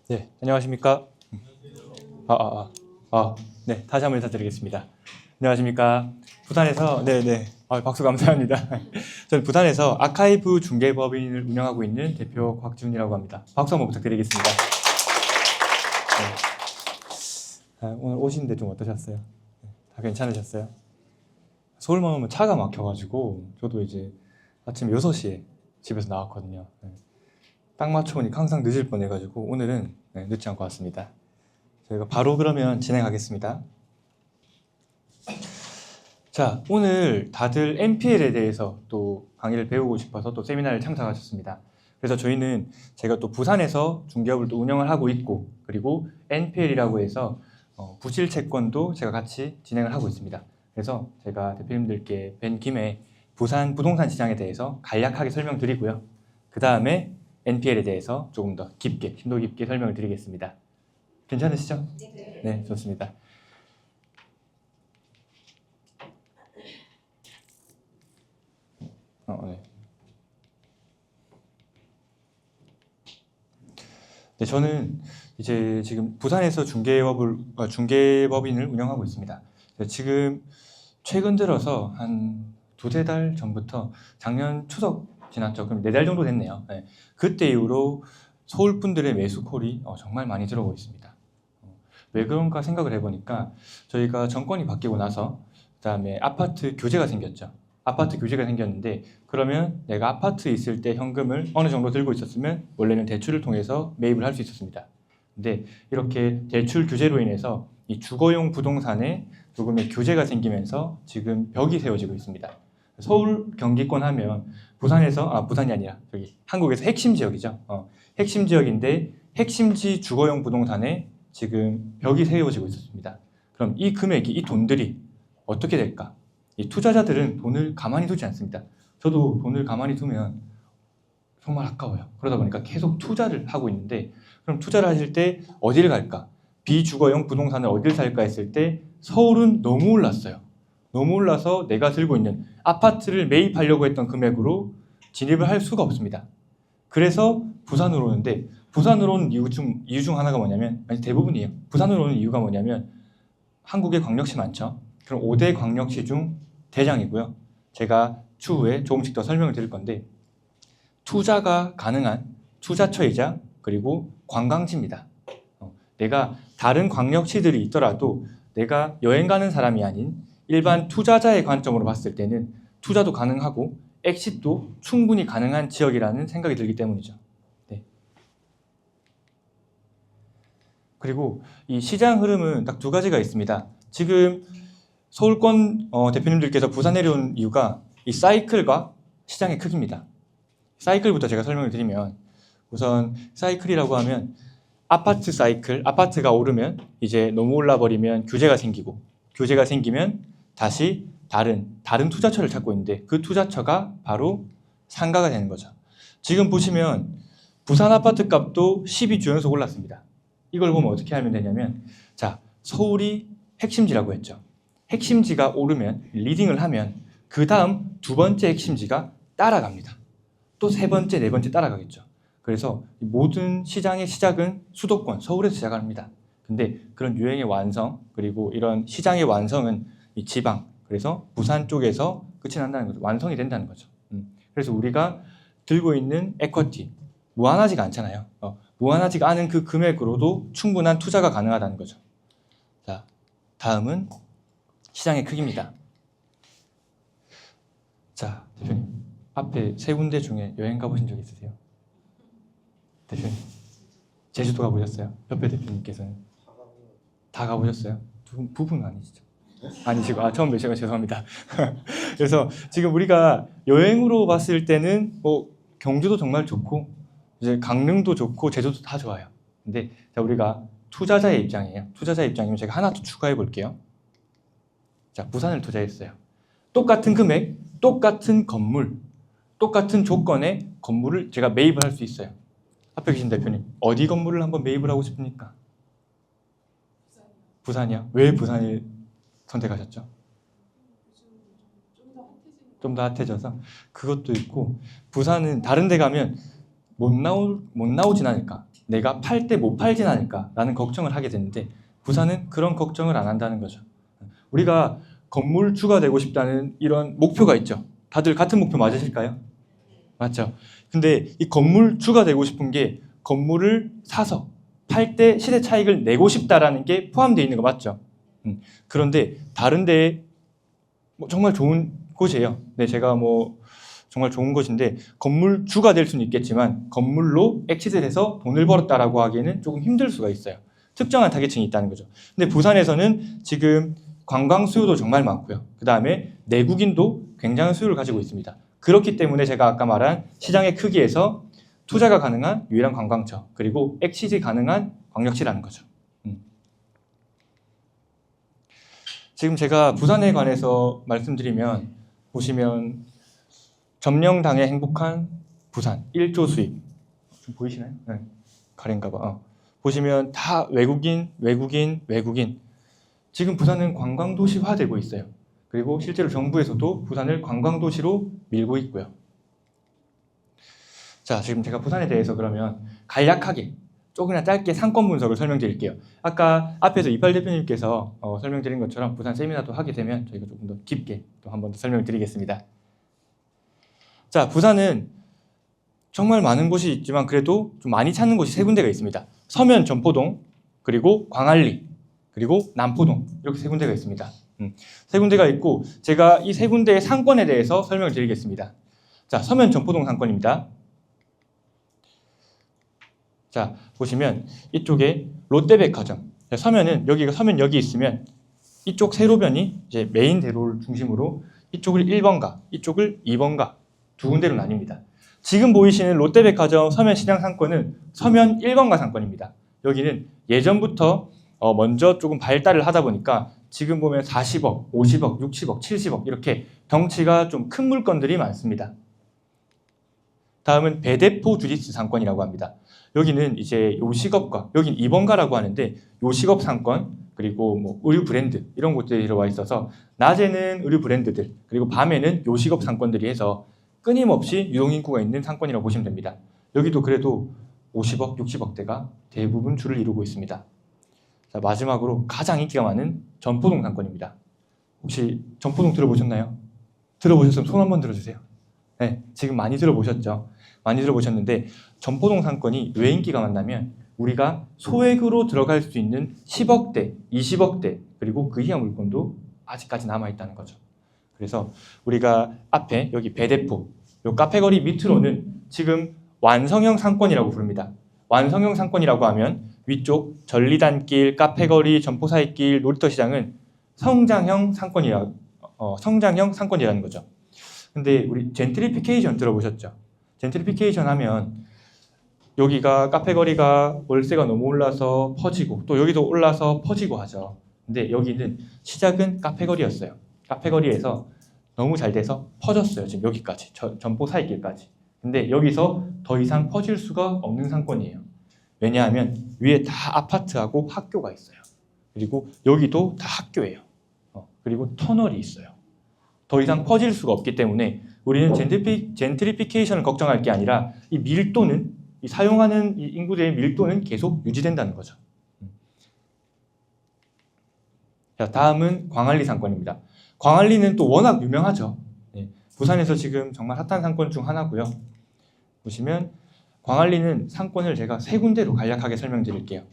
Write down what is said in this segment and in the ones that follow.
네, 안녕하십니까? 네, 다시 한번 인사드리겠습니다. 안녕하십니까? 부산에서, 네네, 박수 감사합니다. 저는 부산에서 아카이브 중개법인을 운영하고 있는 대표 곽지훈이라고 합니다. 박수 한번 부탁드리겠습니다. 네. 오늘 오시는데 좀 어떠셨어요? 다 괜찮으셨어요? 서울만 오면 차가 막혀가지고 저도 이제 아침 6시에 집에서 나왔거든요. 네. 딱 맞춰오니까 항상 늦을 뻔해가지고 오늘은 늦지 않고 왔습니다. 저희가 바로 그러면 진행하겠습니다. 자, 오늘 다들 NPL에 대해서 또 강의를 배우고 싶어서 또 세미나를 참석하셨습니다. 그래서 저희는 제가 또 부산에서 중개업을 또 운영을 하고 있고, 그리고 NPL이라고 해서 부실 채권도 제가 같이 진행을 하고 있습니다. 그래서 제가 대표님들께 뵌 김에 부산 부동산 시장에 대해서 간략하게 설명드리고요. 그 다음에 NPL에 대해서 조금 더 깊게, 심도 깊게 설명을 드리겠습니다. 괜찮으시죠? 네, 좋습니다. 네. 네, 저는 이제 지금 부산에서 중개법인을 운영하고 있습니다. 지금 최근 들어서 한 두세 달 전부터 작년 추석 지났죠. 그럼 4달 정도 됐네요. 네. 그때 이후로 서울 분들의 매수 콜이 정말 많이 들어오고 있습니다. 왜 그런가 생각을 해보니까 저희가 정권이 바뀌고 나서 그다음에 아파트 규제가 생겼죠. 아파트 규제가 생겼는데 그러면 내가 아파트에 있을 때 현금을 어느 정도 들고 있었으면 원래는 대출을 통해서 매입을 할 수 있었습니다. 근데 이렇게 대출 규제로 인해서 이 주거용 부동산에 조금의 규제가 생기면서 지금 벽이 세워지고 있습니다. 서울 경기권 하면 부산이 아니라 저기 한국에서 핵심 지역이죠. 핵심 지역인데 핵심지 주거용 부동산에 지금 벽이 세워지고 있었습니다. 그럼 이 금액이, 이 돈들이 어떻게 될까? 이 투자자들은 돈을 가만히 두지 않습니다. 저도 돈을 가만히 두면 정말 아까워요. 그러다 보니까 계속 투자를 하고 있는데 그럼 투자를 하실 때 어디를 갈까? 비주거용 부동산을 어디를 살까 했을 때 서울은 너무 올랐어요. 너무 올라서 내가 들고 있는 아파트를 매입하려고 했던 금액으로 진입을 할 수가 없습니다. 그래서 부산으로 오는데 부산으로 오는 이유 중 하나가 뭐냐면, 아니 대부분이에요. 부산으로 오는 이유가 뭐냐면 한국에 광역시 많죠. 그럼 5대 광역시 중 대장이고요. 제가 추후에 조금씩 더 설명을 드릴 건데 투자가 가능한 투자처이자 그리고 관광지입니다. 내가 다른 광역시들이 있더라도 내가 여행 가는 사람이 아닌 일반 투자자의 관점으로 봤을 때는 투자도 가능하고 엑싯도 충분히 가능한 지역이라는 생각이 들기 때문이죠. 네. 그리고 이 시장 흐름은 딱 두 가지가 있습니다. 지금 서울권 대표님들께서 부산 내려온 이유가 이 사이클과 시장의 크기입니다. 사이클부터 제가 설명을 드리면 우선 사이클이라고 하면 아파트 사이클, 아파트가 오르면 이제 너무 올라버리면 규제가 생기고 규제가 생기면 다시 다른 투자처를 찾고 있는데 그 투자처가 바로 상가가 되는 거죠. 지금 보시면 부산 아파트 값도 12주 연속 올랐습니다. 이걸 보면 어떻게 하면 되냐면 자, 서울이 핵심지라고 했죠. 핵심지가 오르면 리딩을 하면 그 다음 두 번째 핵심지가 따라갑니다. 또 세 번째, 네 번째 따라가겠죠. 그래서 모든 시장의 시작은 수도권, 서울에서 시작합니다. 근데 그런 유행의 완성, 그리고 이런 시장의 완성은 이 지방, 그래서 부산 쪽에서 끝이 난다는 거죠. 완성이 된다는 거죠. 그래서 우리가 들고 있는 에쿼티, 무한하지가 않잖아요. 무한하지가 않은 그 금액으로도 충분한 투자가 가능하다는 거죠. 자, 다음은 시장의 크기입니다. 자, 대표님. 앞에 세 군데 중에 여행 가보신 적 있으세요? 대표님. 제주도 가보셨어요? 옆에 대표님께서는? 다 가보셨어요? 부부는 아니시죠? 아니시고, 처음 뵈시고 죄송합니다. 그래서 지금 우리가 여행으로 봤을 때는 경주도 정말 좋고, 이제 강릉도 좋고, 제주도 다 좋아요. 근데 자, 우리가 투자자의 입장이에요. 투자자의 입장이면 제가 하나 더 추가해 볼게요. 자, 부산을 투자했어요. 똑같은 금액, 똑같은 건물, 똑같은 조건의 건물을 제가 매입을 할 수 있어요. 앞에 계신 대표님, 어디 건물을 한번 매입을 하고 싶습니까? 부산이요? 왜 부산을 선택하셨죠? 좀 더 핫해져서? 그것도 있고 부산은 다른 데 가면 못 나오진 않을까? 내가 팔 때 못 팔진 않을까라는 걱정을 하게 되는데 부산은 그런 걱정을 안 한다는 거죠. 우리가 건물주가 되고 싶다는 이런 목표가 있죠. 다들 같은 목표 맞으실까요? 맞죠? 근데 이 건물주가 되고 싶은 게 건물을 사서 팔 때 시세 차익을 내고 싶다라는 게 포함되어 있는 거 맞죠? 그런데 다른 데에 뭐 정말 좋은 곳이에요. 네, 제가 뭐 정말 좋은 곳인데 건물주가 될 수는 있겠지만 건물로 엑시트해서 돈을 벌었다라고 하기에는 조금 힘들 수가 있어요. 특정한 타겟층이 있다는 거죠. 근데 부산에서는 지금 관광 수요도 정말 많고요. 그 다음에 내국인도 굉장한 수요를 가지고 있습니다. 그렇기 때문에 제가 아까 말한 시장의 크기에서 투자가 가능한 유일한 관광처 그리고 엑시트 가능한 광역시라는 거죠. 지금 제가 부산에 관해서 말씀드리면 보시면 점령당의 행복한 부산 1조 수입 좀 보이시나요? 네. 가린가 봐. 보시면 다 외국인. 지금 부산은 관광도시화되고 있어요. 그리고 실제로 정부에서도 부산을 관광도시로 밀고 있고요. 자, 지금 제가 부산에 대해서 그러면 간략하게 조금이나 짧게 상권 분석을 설명드릴게요. 아까 앞에서 이팔 대표님께서 설명드린 것처럼 부산 세미나도 하게 되면 저희가 조금 더 깊게 또 한 번 더 설명드리겠습니다. 자, 부산은 정말 많은 곳이 있지만 그래도 좀 많이 찾는 곳이 세 군데가 있습니다. 서면 전포동, 그리고 광안리, 그리고 남포동 이렇게 세 군데가 있습니다. 세 군데가 있고 제가 이 세 군데의 상권에 대해서 설명을 드리겠습니다. 자, 서면 전포동 상권입니다. 자, 보시면 이쪽에 롯데백화점. 서면은 여기가 서면역이 있으면 이쪽 세로변이 이제 메인 대로를 중심으로 이쪽을 1번가, 이쪽을 2번가 두 군데로 나뉩니다. 지금 보이시는 롯데백화점 서면 시장 상권은 서면 1번가 상권입니다. 여기는 예전부터 먼저 조금 발달을 하다 보니까 지금 보면 40억, 50억, 60억, 70억 이렇게 덩치가 좀 큰 물건들이 많습니다. 다음은 배대포 주짓수 상권이라고 합니다. 여기는 이제 요식업과 여긴 2번가라고 하는데 요식업 상권 그리고 뭐 의류 브랜드 이런 곳들이 들어와 있어서 낮에는 의류 브랜드들 그리고 밤에는 요식업 상권들이 해서 끊임없이 유동인구가 있는 상권이라고 보시면 됩니다. 여기도 그래도 50억, 60억대가 대부분 줄을 이루고 있습니다. 자, 마지막으로 가장 인기가 많은 전포동 상권입니다. 혹시 전포동 들어보셨나요? 들어보셨으면 손 한번 들어주세요. 네, 지금 많이 들어보셨죠? 많이 들어보셨는데 전포동 상권이 왜 인기가 많냐면 우리가 소액으로 들어갈 수 있는 10억대, 20억대 그리고 그 이하 물건도 아직까지 남아있다는 거죠. 그래서 우리가 앞에 여기 배대포, 요 카페거리 밑으로는 지금 완성형 상권이라고 부릅니다. 완성형 상권이라고 하면 위쪽 전리단길, 카페거리, 점포사이길, 놀이터시장은 성장형 상권이라는 거죠. 근데 우리 젠트리피케이션 들어보셨죠? 젠트리피케이션 하면 여기가 카페거리가 월세가 너무 올라서 퍼지고 또 여기도 올라서 퍼지고 하죠. 근데 여기는 시작은 카페거리였어요. 카페거리에서 너무 잘 돼서 퍼졌어요. 지금 여기까지 점포사이길까지. 근데 여기서 더 이상 퍼질 수가 없는 상권이에요. 왜냐하면 위에 다 아파트하고 학교가 있어요. 그리고 여기도 다 학교예요. 그리고 터널이 있어요. 더 이상 퍼질 수가 없기 때문에 우리는 젠트리피케이션을 걱정할 게 아니라 이 밀도는 이 사용하는 이 인구들의 밀도는 계속 유지된다는 거죠. 자, 다음은 광안리 상권입니다. 광안리는 또 워낙 유명하죠. 네, 부산에서 지금 정말 핫한 상권 중 하나고요. 보시면 광안리는 상권을 제가 세 군데로 간략하게 설명드릴게요.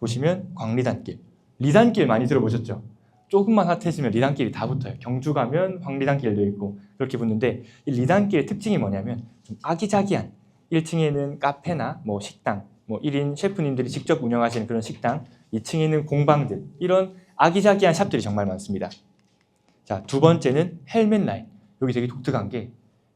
보시면 광리단길, 리단길 많이 들어보셨죠? 조금만 핫해지면 리단길이 다 붙어요. 경주 가면 황리단길도 있고 그렇게 붙는데 이 리단길의 특징이 뭐냐면 좀 아기자기한 1층에는 카페나 뭐 식당, 뭐 1인 셰프님들이 직접 운영하시는 그런 식당, 2층에는 공방들 이런 아기자기한 샵들이 정말 많습니다. 자, 두 번째는 헬멧 라인. 여기 되게 독특한 게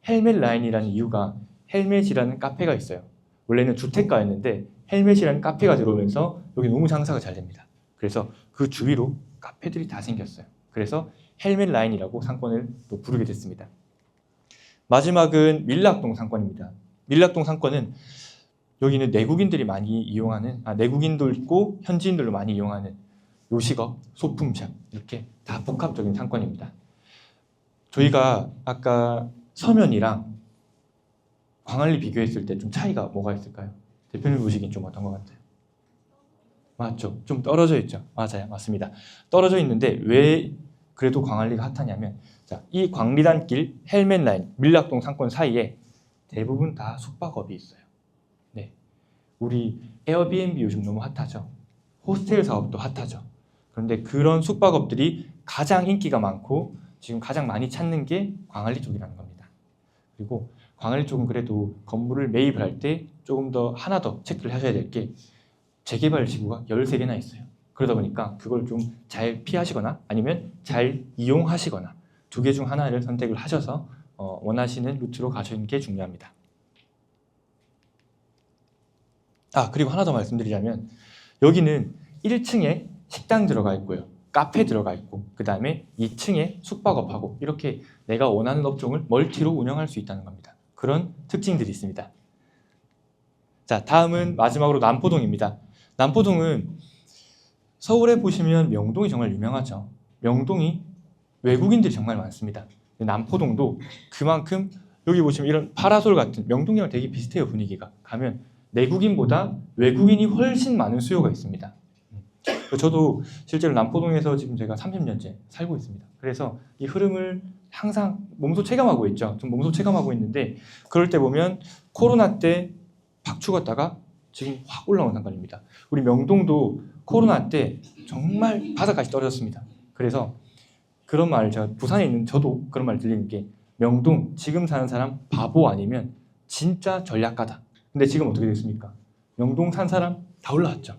헬멧 라인이라는 이유가 헬멧이라는 카페가 있어요. 원래는 주택가였는데 헬멧이라는 카페가 들어오면서 여기 너무 장사가 잘 됩니다. 그래서 그 주위로 카페들이 다 생겼어요. 그래서 헬멧 라인이라고 상권을 또 부르게 됐습니다. 마지막은 밀락동 상권입니다. 밀락동 상권은 여기는 내국인들이 많이 이용하는, 내국인도 있고 현지인들도 많이 이용하는 요식업, 소품샵 이렇게 다 복합적인 상권입니다. 저희가 아까 서면이랑 광안리 비교했을 때 좀 차이가 뭐가 있을까요? 대표님 보시기엔 좀 어떤 것 같아요? 맞죠? 좀 떨어져 있죠? 맞아요. 맞습니다. 떨어져 있는데 왜 그래도 광안리가 핫하냐면 자, 이 광리단길, 헬멧라인, 밀락동 상권 사이에 대부분 다 숙박업이 있어요. 네, 우리 에어비앤비 요즘 너무 핫하죠? 호스텔 사업도 핫하죠? 그런데 그런 숙박업들이 가장 인기가 많고 지금 가장 많이 찾는 게 광안리 쪽이라는 겁니다. 그리고 광안리 쪽은 그래도 건물을 매입을 할 때 조금 더 하나 더 체크를 하셔야 될 게 재개발 지구가 13개나 있어요. 그러다 보니까 그걸 좀 잘 피하시거나 아니면 잘 이용하시거나 두 개 중 하나를 선택을 하셔서 원하시는 루트로 가시는 게 중요합니다. 그리고 하나 더 말씀드리자면 여기는 1층에 식당 들어가 있고요. 카페 들어가 있고 그 다음에 2층에 숙박업하고 이렇게 내가 원하는 업종을 멀티로 운영할 수 있다는 겁니다. 그런 특징들이 있습니다. 자, 다음은 마지막으로 남포동입니다. 남포동은 서울에 보시면 명동이 정말 유명하죠. 명동이 외국인들이 정말 많습니다. 남포동도 그만큼 여기 보시면 이런 파라솔 같은 명동이랑 되게 비슷해요. 분위기가. 가면 내국인보다 외국인이 훨씬 많은 수요가 있습니다. 저도 실제로 남포동에서 지금 제가 30년째 살고 있습니다. 그래서 이 흐름을 항상 몸소 체감하고 있죠. 좀 몸소 체감하고 있는데 그럴 때 보면 코로나 때 팍 죽었다가 지금 확 올라온 상황입니다. 우리 명동도 코로나 때 정말 바닥까지 떨어졌습니다. 그래서 그런 말 제가 부산에 있는 저도 그런 말 들리는 게 명동 지금 사는 사람 바보 아니면 진짜 전략가다. 근데 지금 어떻게 됐습니까? 명동 산 사람 다 올라왔죠.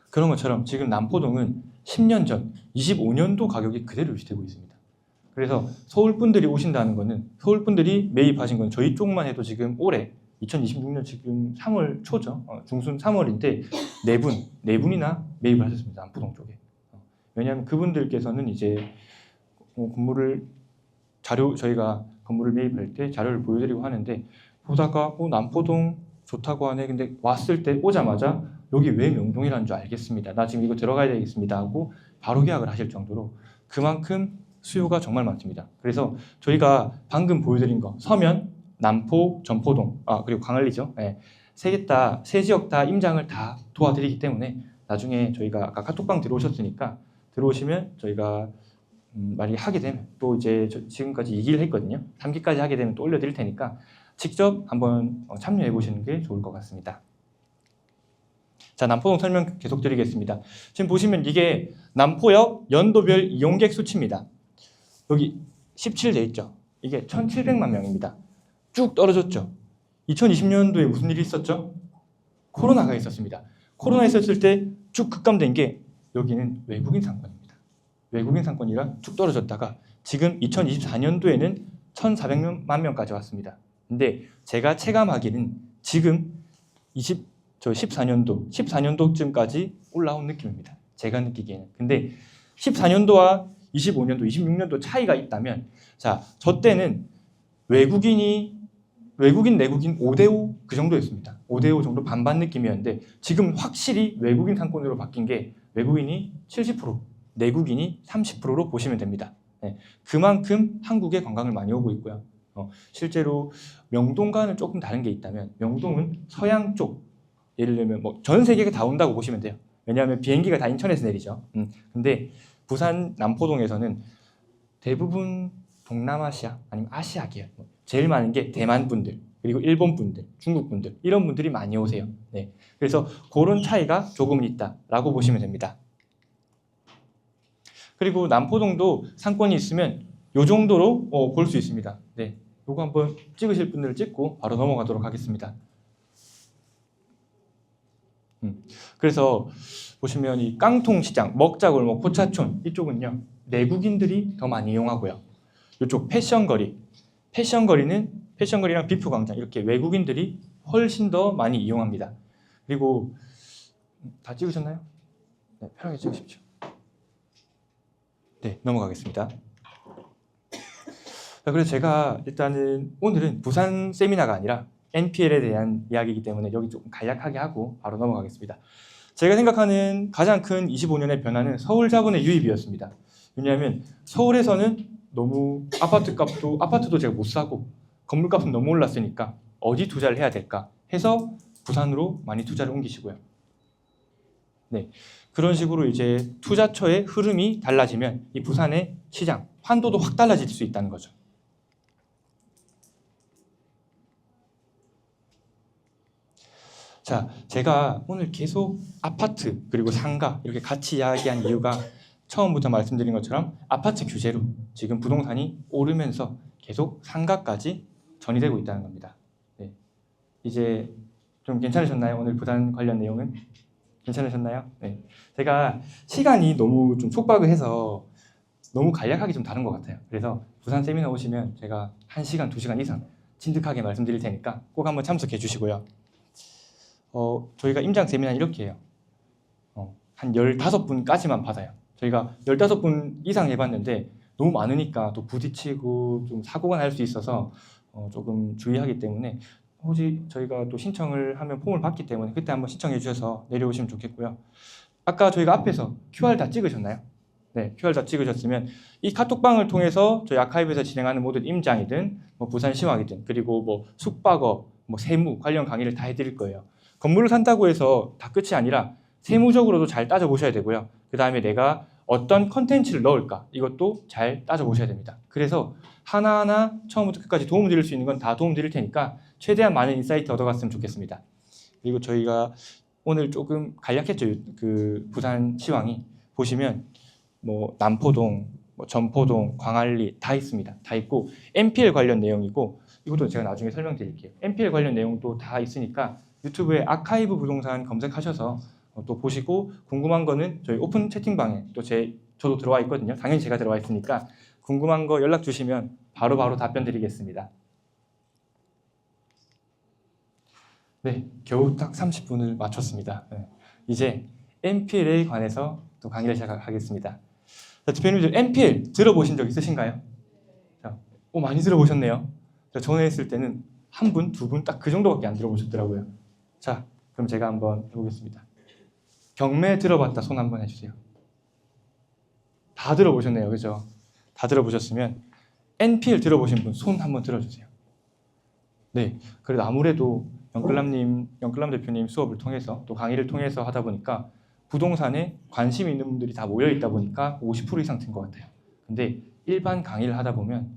그런 것처럼 지금 남포동은 10년 전 25년도 가격이 그대로 유지되고 있습니다. 그래서 서울 분들이 오신다는 거는 서울 분들이 매입하신 건 저희 쪽만 해도 지금 올해 2026년 지금 3월 초죠. 중순 3월인데 네 분이나 매입을 하셨습니다. 남포동 쪽에. 왜냐하면 그분들께서는 이제 건물을 저희가 건물을 매입할 때 자료를 보여드리고 하는데 보다가 남포동 좋다고 하네. 근데 왔을 때 오자마자 여기 왜 명동이라는 줄 알겠습니다. 나 지금 이거 들어가야 되겠습니다 하고 바로 계약을 하실 정도로 그만큼 수요가 정말 많습니다. 그래서 저희가 방금 보여드린 거 서면, 남포, 전포동, 그리고 광안리죠. 네. 세 지역 다 임장을 다 도와드리기 때문에 나중에 저희가 아까 카톡방 들어오셨으니까 들어오시면 저희가 만약에 하게 되면 또 이제 지금까지 2기를 했거든요. 3기까지 하게 되면 또 올려드릴 테니까 직접 한번 참여해 보시는 게 좋을 것 같습니다. 자, 남포동 설명 계속 드리겠습니다. 지금 보시면 이게 남포역 연도별 이용객 수치입니다. 여기 17 돼 있죠. 이게 1,700만 명입니다. 쭉 떨어졌죠. 2020년도에 무슨 일이 있었죠? 코로나가 있었습니다. 코로나 있었을 때 쭉 급감된 게 여기는 외국인 상권입니다. 외국인 상권이라 쭉 떨어졌다가 지금 2024년도에는 1,400만 명까지 왔습니다. 근데 제가 체감하기는 지금 14년도쯤까지 올라온 느낌입니다. 제가 느끼기에는. 근데 14년도와 25년도, 26년도 차이가 있다면 자, 저 때는 내국인 5대5 그 정도였습니다. 5대5 정도 반반 느낌이었는데 지금 확실히 외국인 상권으로 바뀐 게 외국인이 70%, 내국인이 30%로 보시면 됩니다. 네, 그만큼 한국에 관광을 많이 오고 있고요. 실제로 명동과는 조금 다른 게 있다면 명동은 서양 쪽 예를 들면 전 세계가 다 온다고 보시면 돼요. 왜냐하면 비행기가 다 인천에서 내리죠. 근데 부산 남포동에서는 대부분 동남아시아 아니면 아시아 계열 제일 많은 게 대만 분들 그리고 일본 분들, 중국 분들 이런 분들이 많이 오세요. 네, 그래서 그런 차이가 조금은 있다라고 보시면 됩니다. 그리고 남포동도 상권이 있으면 이 정도로 볼 수 있습니다. 네, 이거 한번 찍으실 분들을 찍고 바로 넘어가도록 하겠습니다. 그래서 보시면 이 깡통시장, 먹자골목, 포차촌 이쪽은요 내국인들이 더 많이 이용하고요. 이쪽 패션거리랑 비프광장 이렇게 외국인들이 훨씬 더 많이 이용합니다. 그리고 다 찍으셨나요? 네, 편하게 찍으십시오. 네, 넘어가겠습니다. 그래서 제가 일단은 오늘은 부산 세미나가 아니라 NPL에 대한 이야기이기 때문에 여기 조금 간략하게 하고 바로 넘어가겠습니다. 제가 생각하는 가장 큰 25년의 변화는 서울 자본의 유입이었습니다. 왜냐하면 서울에서는 너무 아파트도 제가 못 사고 건물값은 너무 올랐으니까 어디 투자를 해야 될까 해서 부산으로 많이 투자를 옮기시고요. 네, 그런 식으로 이제 투자처의 흐름이 달라지면 이 부산의 시장 환도도 확 달라질 수 있다는 거죠. 자, 제가 오늘 계속 아파트 그리고 상가 이렇게 같이 이야기한 이유가 처음부터 말씀드린 것처럼 아파트 규제로 지금 부동산이 오르면서 계속 상가까지 전이되고 있다는 겁니다. 네. 이제 좀 괜찮으셨나요? 오늘 부산 관련 내용은? 괜찮으셨나요? 네. 제가 시간이 너무 좀 촉박을 해서 너무 간략하게 좀 다른 것 같아요. 그래서 부산 세미나 오시면 제가 1시간, 2시간 이상 진득하게 말씀드릴 테니까 꼭 한번 참석해 주시고요. 저희가 임장 세미나는 이렇게 해요. 한 15분까지만 받아요. 저희가 15분 이상 해봤는데 너무 많으니까 또 부딪히고 좀 사고가 날 수 있어서 조금 주의하기 때문에 혹시 저희가 또 신청을 하면 폼을 받기 때문에 그때 한번 신청해 주셔서 내려오시면 좋겠고요. 아까 저희가 앞에서 QR 다 찍으셨나요? 네, QR 다 찍으셨으면 이 카톡방을 통해서 저희 아카이브에서 진행하는 모든 임장이든 뭐 부산시황이든 그리고 뭐 숙박업, 뭐 세무 관련 강의를 다 해드릴 거예요. 건물을 산다고 해서 다 끝이 아니라 세무적으로도 잘 따져보셔야 되고요. 그 다음에 내가 어떤 컨텐츠를 넣을까 이것도 잘 따져보셔야 됩니다. 그래서 하나하나 처음부터 끝까지 도움 드릴 수 있는 건 다 도움 드릴 테니까 최대한 많은 인사이트 얻어갔으면 좋겠습니다. 그리고 저희가 오늘 조금 간략했죠. 그 부산 시황이 보시면 뭐 남포동, 뭐 전포동, 광안리 다 있습니다. 다 있고 MPL 관련 내용이고 이것도 제가 나중에 설명드릴게요. MPL 관련 내용도 다 있으니까 유튜브에 아카이브 부동산 검색하셔서 또 보시고 궁금한 거는 저희 오픈 채팅방에 또 저도 들어와 있거든요. 당연히 제가 들어와 있으니까 궁금한 거 연락 주시면 바로바로 답변 드리겠습니다. 네, 겨우 딱 30분을 마쳤습니다. 네, 이제 MPL에 관해서 또 강의를 시작하겠습니다. 자, 대표님들 MPL 들어보신 적 있으신가요? 자, 많이 들어보셨네요. 전에 했을 때는 한 분, 두 분 딱 그 정도밖에 안 들어보셨더라고요. 자, 그럼 제가 한번 해보겠습니다. 경매 들어봤다 손 한번 해주세요. 다 들어보셨네요, 그죠? 다 들어보셨으면 NPL 들어보신 분 손 한번 들어주세요. 네, 그래도 아무래도 영끌남 대표님 수업을 통해서 또 강의를 통해서 하다 보니까 부동산에 관심 있는 분들이 다 모여 있다 보니까 50% 이상 된 것 같아요. 근데 일반 강의를 하다 보면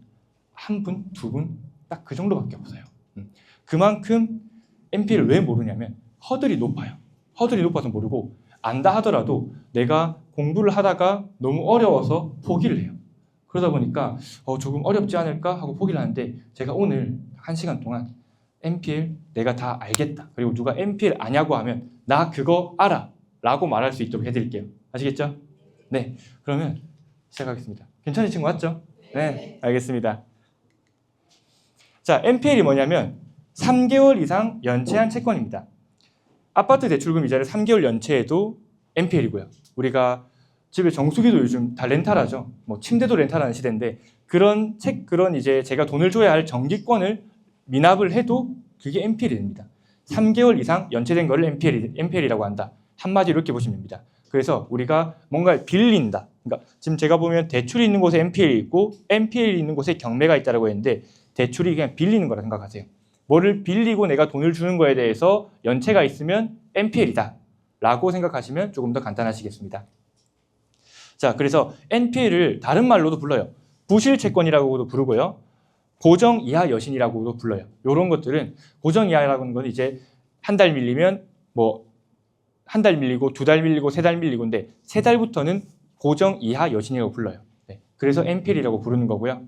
한 분, 두 분 딱 그 정도밖에 없어요. 그만큼 NPL을 왜 모르냐면 허들이 높아요. 허들이 높아서 모르고 안다 하더라도 내가 공부를 하다가 너무 어려워서 포기를 해요. 그러다 보니까 조금 어렵지 않을까 하고 포기를 하는데 제가 오늘 1시간 동안 NPL 내가 다 알겠다. 그리고 누가 NPL 아냐고 하면 나 그거 알아 라고 말할 수 있도록 해드릴게요. 아시겠죠? 네, 그러면 시작하겠습니다. 괜찮으신 거 맞죠? 네, 알겠습니다. 자, NPL이 뭐냐면 3개월 이상 연체한 채권입니다. 아파트 대출금 이자를 3개월 연체해도 NPL이고요. 우리가 집에 정수기도 요즘 다 렌탈하죠. 뭐 침대도 렌탈하는 시대인데 그런 이제 제가 돈을 줘야 할 정기권을 미납을 해도 그게 NPL이 됩니다. 3개월 이상 연체된 거를 NPL이라고 한다. 한마디로 이렇게 보시면 됩니다. 그래서 우리가 뭔가를 빌린다. 그러니까 지금 제가 보면 대출이 있는 곳에 NPL이 있고 NPL이 있는 곳에 경매가 있다고 했는데 대출이 그냥 빌리는 거라 생각하세요. 뭐를 빌리고 내가 돈을 주는 거에 대해서 연체가 있으면 NPL이다 라고 생각하시면 조금 더 간단하시겠습니다. 자, 그래서 NPL을 다른 말로도 불러요. 부실채권이라고도 부르고요. 고정 이하 여신이라고도 불러요. 이런 것들은 고정 이하라는 건 이제 한 달 밀리면 뭐 한 달 밀리고 두 달 밀리고 세 달 밀리고인데 세 달부터는 고정 이하 여신이라고 불러요. 네, 그래서 NPL이라고 부르는 거고요.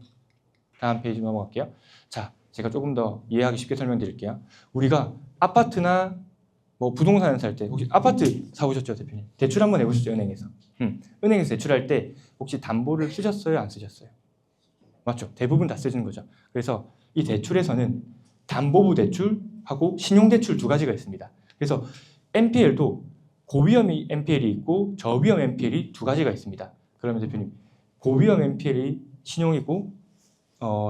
다음 페이지 넘어갈게요. 자, 제가 조금 더 이해하기 쉽게 설명드릴게요. 우리가 아파트나 뭐 부동산을 살 때 혹시 아파트 사보셨죠, 대표님? 대출 한번 해보셨죠, 은행에서? 은행에서 대출할 때 혹시 담보를 쓰셨어요, 안 쓰셨어요? 맞죠? 대부분 다 쓰시는 거죠. 그래서 이 대출에서는 담보부 대출하고 신용대출 두 가지가 있습니다. 그래서 NPL도 고위험 NPL이 있고 저위험 NPL이 두 가지가 있습니다. 그러면 대표님, 고위험 NPL이 신용이고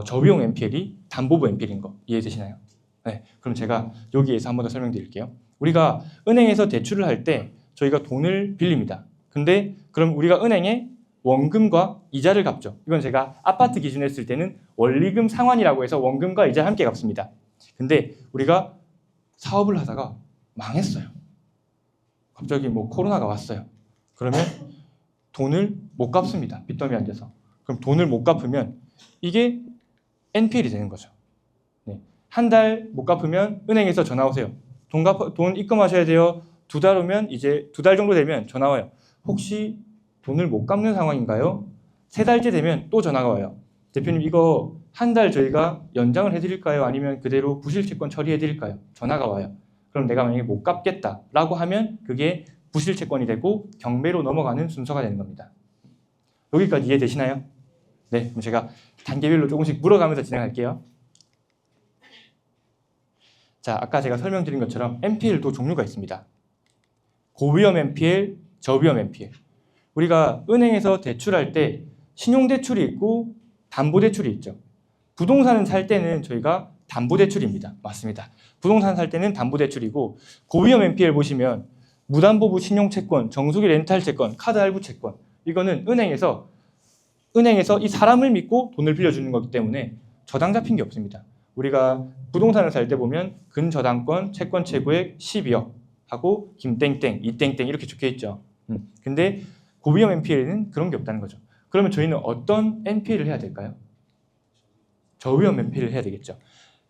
저위험 NPL이 담보부 NPL인 거 이해되시나요? 네, 그럼 제가 여기에서 한 번 더 설명드릴게요. 우리가 은행에서 대출을 할 때 저희가 돈을 빌립니다. 근데 그럼 우리가 은행에 원금과 이자를 갚죠. 이건 제가 아파트 기준으로 했을 때는 원리금 상환이라고 해서 원금과 이자를 함께 갚습니다. 근데 우리가 사업을 하다가 망했어요. 갑자기 뭐 코로나가 왔어요. 그러면 돈을 못 갚습니다. 빚더미 앉아서. 그럼 돈을 못 갚으면 이게 NPL이 되는 거죠. 네. 한 달 못 갚으면 은행에서 전화 오세요. 돈 입금하셔야 돼요. 2달 오면 이제 2달 정도 되면 전화 와요. 혹시 돈을 못 갚는 상황인가요? 3달째 되면 또 전화가 와요. 대표님 이거 한 달 저희가 연장을 해드릴까요? 아니면 그대로 부실채권 처리해드릴까요? 전화가 와요. 그럼 내가 만약에 못 갚겠다라고 하면 그게 부실채권이 되고 경매로 넘어가는 순서가 되는 겁니다. 여기까지 이해되시나요? 네, 그럼 제가 단계별로 조금씩 물어가면서 진행할게요. 자, 아까 제가 설명드린 것처럼 NPL도 종류가 있습니다. 고위험 NPL, 저위험 NPL. 우리가 은행에서 대출할 때 신용대출이 있고 담보대출이 있죠. 부동산을 살 때는 저희가 담보대출입니다. 맞습니다. 부동산 살 때는 담보대출이고 고위험 NPL 보시면 무담보부 신용채권, 정수기 렌탈채권, 카드 할부채권 이거는 은행에서 이 사람을 믿고 돈을 빌려주는 거기 때문에 저당 잡힌 게 없습니다. 우리가 부동산을 살 때 보면 근저당권 채권 최고액 12억 하고 김땡땡, 이땡땡 이렇게 적혀 있죠. 근데 고위험 NPL에는 그런 게 없다는 거죠. 그러면 저희는 어떤 NPL을 해야 될까요? 저위험 NPL을 해야 되겠죠.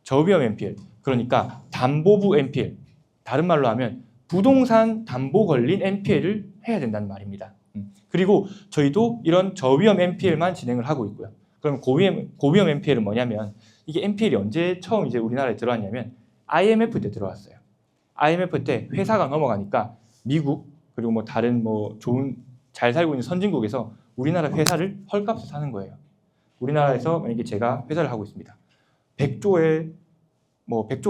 저위험 NPL, 그러니까 담보부 NPL, 다른 말로 하면 부동산 담보 걸린 NPL을 해야 된다는 말입니다. 그리고 저희도 이런 저위험 NPL만 진행을 하고 있고요. 그럼 고위험 NPL은 뭐냐면 이게 NPL이 언제 처음 이제 우리나라에 들어왔냐면 IMF 때 들어왔어요. IMF 때 회사가 넘어가니까 미국 그리고 뭐 다른 뭐 좋은 잘 살고 있는 선진국에서 우리나라 회사를 헐값에 사는 거예요. 우리나라에서 만약에 제가 회사를 하고 있습니다. 100조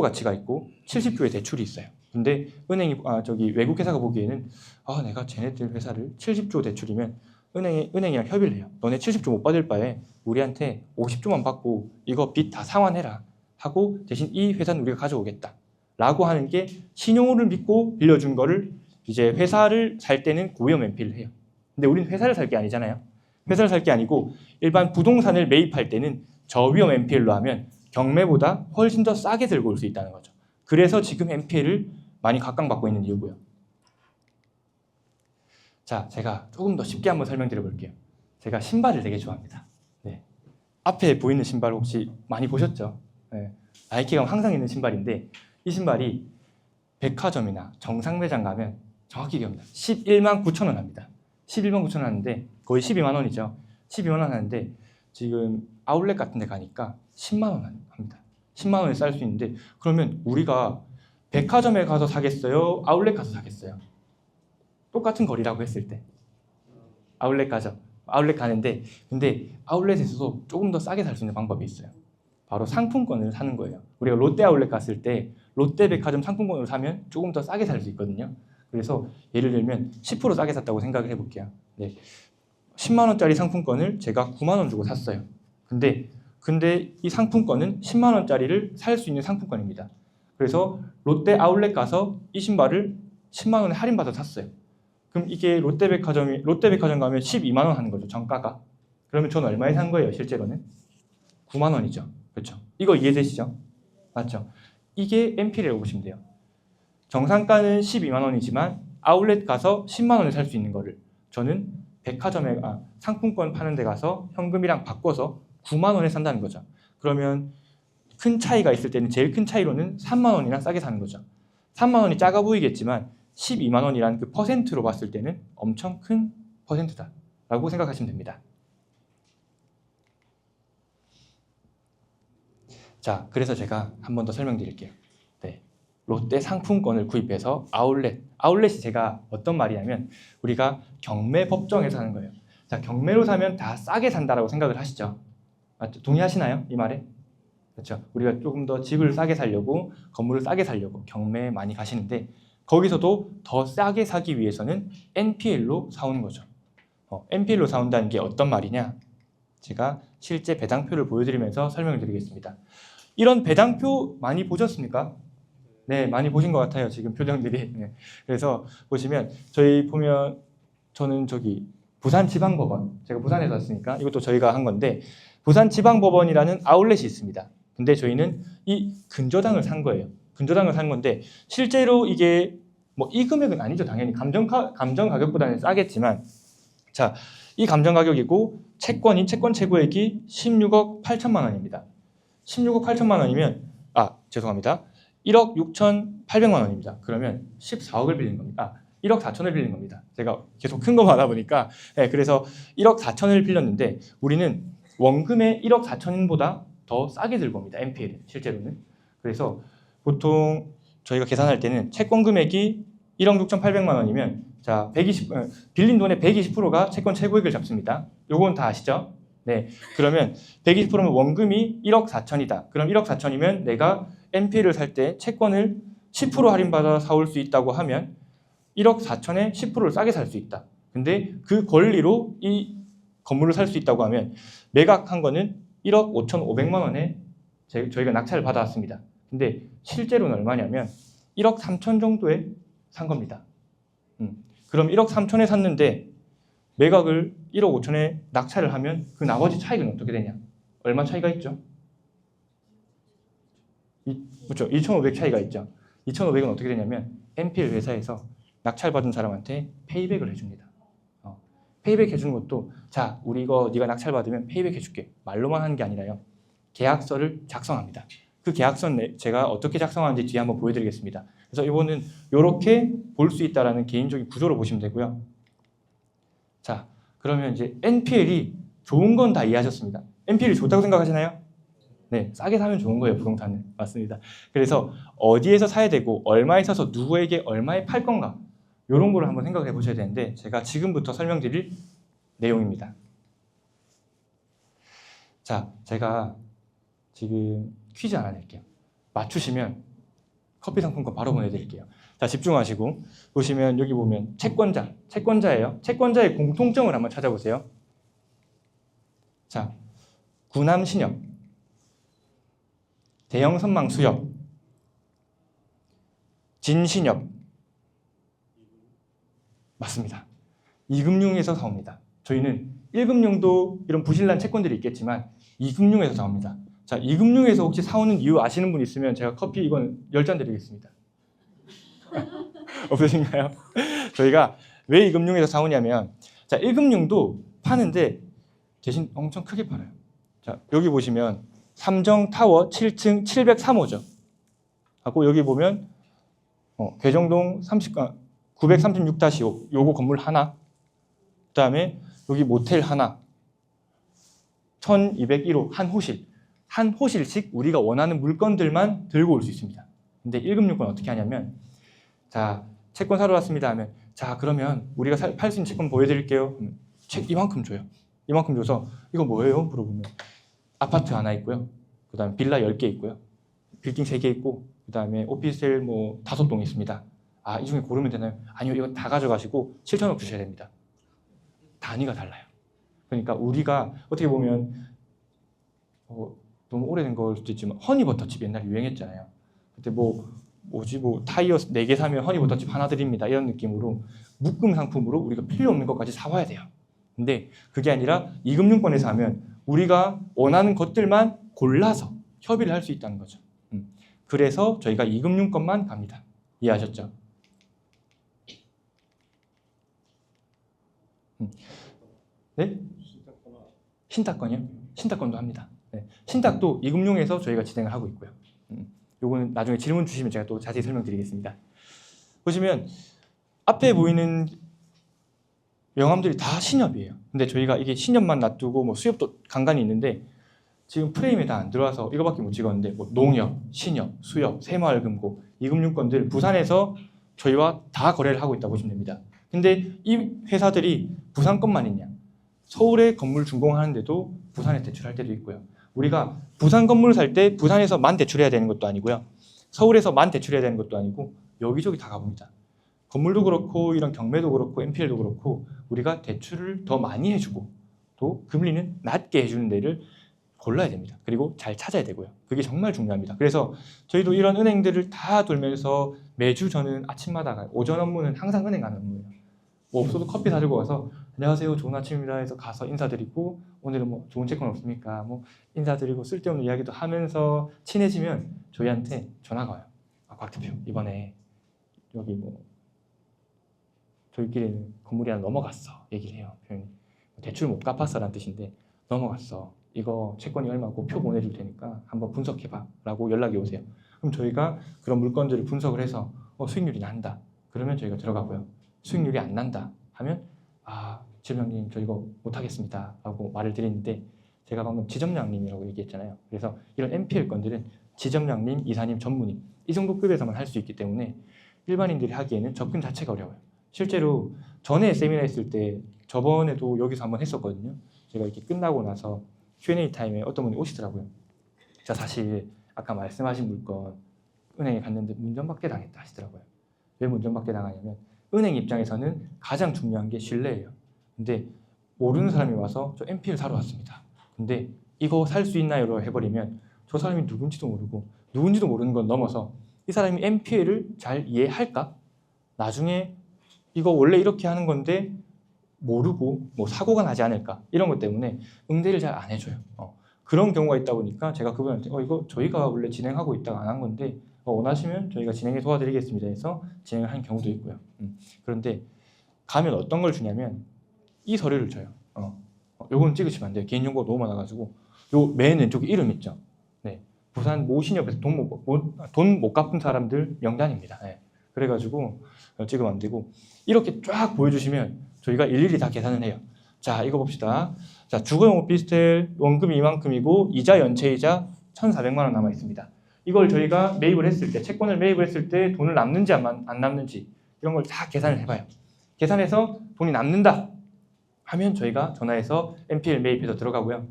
가치가 있고 70조의 대출이 있어요. 근데 외국 회사가 보기에는 내가 쟤네들 회사를 70조 대출이면 은행이랑 협의를 해요. 너네 70조 못 받을 바에 우리한테 50조만 받고 이거 빚 다 상환해라 하고 대신 이 회사는 우리가 가져오겠다 라고 하는 게 신용을 믿고 빌려준 거를 이제 회사를 살 때는 고위험 NPL을 해요. 근데 우리는 회사를 살 게 아니잖아요. 회사를 살 게 아니고 일반 부동산을 매입할 때는 저위험 NPL로 하면 경매보다 훨씬 더 싸게 들고 올 수 있다는 거죠. 그래서 지금 NPL을 많이 각광받고 있는 이유고요. 자, 제가 조금 더 쉽게 한번 설명드려 볼게요. 제가 신발을 되게 좋아합니다. 네. 앞에 보이는 신발 혹시 많이 보셨죠? 네. 나이키가 항상 있는 신발인데 이 신발이 백화점이나 정상 매장 가면 정확히 기억납니다. 11만 9천 원 합니다. 11만 9천 원 하는데 거의 12만 원이죠. 12만 원 하는데 지금 아울렛 같은 데 가니까 10만 원 합니다. 10만 원에 쌀 수 있는데 그러면 우리가 백화점에 가서 사겠어요? 아울렛 가서 사겠어요? 똑같은 거리라고 했을 때 아울렛 가죠. 아울렛 가는데 근데 아울렛에서도 조금 더 싸게 살 수 있는 방법이 있어요. 바로 상품권을 사는 거예요. 우리가 롯데 아울렛 갔을 때 롯데 백화점 상품권으로 사면 조금 더 싸게 살 수 있거든요. 그래서 예를 들면 10% 싸게 샀다고 생각을 해볼게요. 네. 10만 원짜리 상품권을 제가 9만 원 주고 샀어요. 근데 이 상품권은 10만 원짜리를 살 수 있는 상품권입니다. 그래서 롯데 아울렛 가서 이 신발을 10만 원에 할인받아서 샀어요. 그럼 이게 롯데 백화점 가면 12만 원 하는 거죠, 정가가. 그러면 저는 얼마에 산 거예요, 실제로는? 9만 원이죠. 그렇죠? 이거 이해되시죠? 맞죠? 이게 NPL이라고 보시면 돼요. 정상가는 12만 원이지만 아울렛 가서 10만 원에 살 수 있는 거를 저는 상품권 파는 데 가서 현금이랑 바꿔서 9만 원에 산다는 거죠. 그러면 큰 차이가 있을 때는 제일 큰 차이로는 3만 원이나 싸게 사는 거죠. 3만 원이 작아 보이겠지만 12만 원이라는 그 퍼센트로 봤을 때는 엄청 큰 퍼센트다라고 생각하시면 됩니다. 자, 그래서 제가 한 번 더 설명드릴게요. 네, 롯데 상품권을 구입해서 아울렛이 제가 어떤 말이냐면 우리가 경매 법정에서 하는 거예요. 자, 경매로 사면 다 싸게 산다라고 생각을 하시죠? 맞죠? 동의하시나요? 이 말에? 그렇죠? 우리가 조금 더 집을 싸게 사려고 건물을 싸게 사려고 경매에 많이 가시는데 거기서도 더 싸게 사기 위해서는 NPL로 사오는 거죠. NPL로 사온다는 게 어떤 말이냐? 제가 실제 배당표를 보여드리면서 설명을 드리겠습니다. 이런 배당표 많이 보셨습니까? 네, 많이 보신 것 같아요. 지금 표정들이. 네. 그래서 보시면 저는 부산지방법원, 제가 부산에서 왔으니까 이것도 저희가 한 건데 부산지방법원이라는 아울렛이 있습니다. 근데 저희는 이 근저당을 산 거예요. 근저당을 사는 건데 실제로 이게 뭐 이 금액은 아니죠. 당연히 감정 가격보다는 싸겠지만 자, 이 감정 가격이고 채권인 채권 최고액이 16억 8천만 원입니다. 16억 8천만 원이면 죄송합니다. 1억 6,800만 원입니다. 그러면 14억을 빌린 겁니다. 1억 4천을 빌린 겁니다. 제가 계속 큰 거만 하다 보니까 그래서 1억 4천을 빌렸는데 우리는 원금의 1억 4천보다 더 싸게 들고 옵니다. NPL은 실제로는. 그래서 보통 저희가 계산할 때는 채권 금액이 1억 6,800만 원이면 자, 빌린 돈의 120%가 채권 최고액을 잡습니다. 요건 다 아시죠? 네. 그러면 120%면 원금이 1억 4천이다. 그럼 1억 4천이면 내가 NPL을 살 때 채권을 10% 할인받아 사올 수 있다고 하면 1억 4천에 10%를 싸게 살 수 있다. 근데 그 권리로 이 건물을 살 수 있다고 하면 매각한 거는 1억 5,500만 원에 저희가 낙찰을 받아왔습니다. 근데 실제로는 얼마냐면 1억 3천 정도에 산 겁니다. 그럼 1억 3천에 샀는데 매각을 1억 5천에 낙찰을 하면 그 나머지 차익은 어떻게 되냐? 얼마 차이가 있죠? 그렇죠. 2,500 차이가 있죠. 2,500은 어떻게 되냐면 NPL 회사에서 낙찰받은 사람한테 페이백을 해줍니다. 페이백 해주는 것도 자, 우리 이거 네가 낙찰받으면 페이백 해줄게. 말로만 하는 게 아니라요. 계약서를 작성합니다. 그 계약서는 제가 어떻게 작성하는지 뒤에 한번 보여드리겠습니다. 그래서 이거는 이렇게 볼 수 있다라는 개인적인 구조로 보시면 되고요. 자, 그러면 이제 NPL이 좋은 건 다 이해하셨습니다. NPL이 좋다고 생각하시나요? 네, 싸게 사면 좋은 거예요, 부동산은. 맞습니다. 그래서 어디에서 사야 되고 얼마에 사서 누구에게 얼마에 팔 건가 이런 거를 한번 생각해 보셔야 되는데 제가 지금부터 설명드릴 내용입니다. 자, 제가 지금 퀴즈 하나 낼게요. 맞추시면 커피 상품권 바로 보내드릴게요. 자, 집중하시고 보시면 여기 보면 채권자예요. 채권자의 공통점을 한번 찾아보세요. 자, 구남 신협, 대형 선망 수협, 진신협 맞습니다. 2금융에서 사옵니다. 저희는 1금융도 이런 부실난 채권들이 있겠지만 2금융에서 사옵니다. 자, 2금융에서 혹시 사오는 이유 아시는 분 있으면 제가 커피 이건 10잔 드리겠습니다. 없으신가요? 저희가 왜 2금융에서 사오냐면 자, 1금융도 파는데 대신 엄청 크게 팔아요. 자, 여기 보시면 삼정타워 7층 703호죠. 하고 여기 보면 괴정동 936-5 요거 건물 하나, 그 다음에 여기 모텔 하나, 1201호 한 호실씩 우리가 원하는 물건들만 들고 올 수 있습니다. 근데 1금융권 어떻게 하냐면 자, 채권 사러 왔습니다 하면 자, 그러면 우리가 팔 수 있는 채권 보여드릴게요. 책 이만큼 줘요. 이만큼 줘서 이거 뭐예요? 물어보면 아파트 하나 있고요. 그 다음에 빌라 10개 있고요. 빌딩 3개 있고 그 다음에 오피스텔 뭐 5동 있습니다. 이 중에 고르면 되나요? 아니요, 이거 다 가져가시고 7천억 주셔야 됩니다. 단위가 달라요. 그러니까 우리가 어떻게 보면 너무 오래된 걸 수도 있지만 허니버터칩 옛날에 유행했잖아요. 그때 타이어 4개 사면 허니버터칩 하나 드립니다. 이런 느낌으로 묶음 상품으로 우리가 필요 없는 것까지 사와야 돼요. 근데 그게 아니라 2금융권에서 하면 우리가 원하는 것들만 골라서 협의를 할 수 있다는 거죠. 그래서 저희가 2금융권만 갑니다. 이해하셨죠? 네? 신탁권이요? 신탁권도 합니다. 네. 신탁도 2금융에서 저희가 진행을 하고 있고요. 요거는 나중에 질문 주시면 제가 또 자세히 설명드리겠습니다. 보시면 앞에 보이는 명함들이 다 신협이에요. 근데 저희가 이게 신협만 놔두고 뭐 수협도 간간히 있는데 지금 프레임에 다 안 들어와서 이거밖에 못 찍었는데 뭐 농협, 신협, 수협, 새마을금고, 2금융권들 부산에서 저희와 다 거래를 하고 있다고 보시면 됩니다. 근데 이 회사들이 부산 것만 있냐? 서울에 건물 준공하는데도 부산에 대출할 때도 있고요. 우리가 부산 건물을 살 때 부산에서만 대출해야 되는 것도 아니고요. 서울에서만 대출해야 되는 것도 아니고 여기저기 다 가봅니다. 건물도 그렇고 이런 경매도 그렇고 NPL도 그렇고 우리가 대출을 더 많이 해주고 또 금리는 낮게 해주는 데를 골라야 됩니다. 그리고 잘 찾아야 되고요. 그게 정말 중요합니다. 그래서 저희도 이런 은행들을 다 돌면서 매주 저는 아침마다 가요. 오전 업무는 항상 은행 가는 업무예요. 뭐 없어도 커피 사들고 가서 안녕하세요, 좋은 아침입니다 해서 가서 인사드리고 오늘은 뭐 좋은 채권 없습니까? 뭐 인사드리고 쓸데없는 이야기도 하면서 친해지면 저희한테 전화가 와요. 박 대표 이번에 여기 뭐 저희끼리는 건물이 하나 넘어갔어 얘기를 해요. 표현이 대출 못 갚았어라는 뜻인데 넘어갔어. 이거 채권이 얼마고 표 보내줄 테니까 한번 분석해봐 라고 연락이 오세요. 그럼 저희가 그런 물건들을 분석을 해서 수익률이 난다. 그러면 저희가 들어가고요. 수익률이 안 난다 하면 지점장님 저 이거 못하겠습니다 라고 말을 드리는데 제가 방금 지점장님이라고 얘기했잖아요. 그래서 이런 NPL 건들은 지점장님, 이사님, 전무님 이 정도 급에서만 할 수 있기 때문에 일반인들이 하기에는 접근 자체가 어려워요. 실제로 전에 세미나 했을 때 저번에도 여기서 한번 했었거든요. 제가 이렇게 끝나고 나서 Q&A 타임에 어떤 분이 오시더라고요. 자, 사실 아까 말씀하신 물건 은행에 갔는데 문전박대 당했다 하시더라고요. 왜 문전박대 당하냐면 은행 입장에서는 가장 중요한 게 신뢰예요. 근데 모르는 사람이 와서 저 NPL 사러 왔습니다. 근데 이거 살 수 있나요?로 해버리면 저 사람이 누군지도 모르고 누군지도 모르는 건 넘어서 이 사람이 NPL을 잘 이해할까? 나중에 이거 원래 이렇게 하는 건데 모르고 뭐 사고가 나지 않을까 이런 것 때문에 응대를 잘 안 해줘요. 그런 경우가 있다 보니까 제가 그분한테 이거 저희가 원래 진행하고 있다가 안 한 건데 원하시면 저희가 진행해 도와드리겠습니다 해서 진행을 한 경우도 있고요. 그런데 가면 어떤 걸 주냐면 이 서류를 줘요. 요건 찍으시면 안 돼요. 개인정보가 너무 많아가지고 요 맨 왼쪽에 이름 있죠. 네, 부산 모신역에서 돈 못 갚은 사람들 명단입니다. 네. 그래가지고 찍으면 안 되고 이렇게 쫙 보여주시면 저희가 일일이 다 계산을 해요. 자, 이거 봅시다. 자, 주거용 오피스텔 원금이 이만큼이고 이자 연체이자 1,400만 원 남아 있습니다. 이걸 저희가 매입을 했을 때 채권을 매입을 했을 때 돈을 남는지 안 남는지 이런 걸 다 계산을 해봐요. 계산해서 돈이 남는다 하면 저희가 전화해서 NPL 매입해서 들어가고요.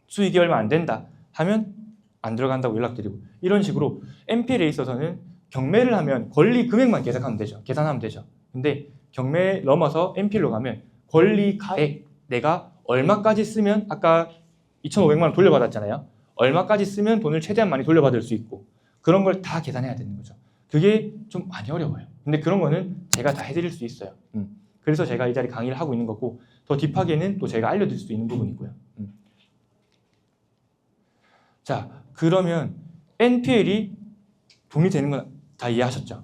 수익이 얼마 안 된다 하면 안 들어간다고 연락드리고 이런 식으로 NPL에 있어서는 경매를 하면 권리 금액만 계산하면 되죠. 근데 경매 넘어서 NPL로 가면 권리 가액 내가 얼마까지 쓰면 아까 2,500만 원 돌려받았잖아요. 얼마까지 쓰면 돈을 최대한 많이 돌려받을 수 있고 그런 걸 다 계산해야 되는 거죠. 그게 좀 많이 어려워요. 근데 그런 거는 제가 다 해드릴 수 있어요. 그래서 제가 이 자리 강의를 하고 있는 거고 더 딥하게는 또 제가 알려드릴 수 있는 부분이고요. 자, 그러면 NPL이 돈이 되는 건 다 이해하셨죠?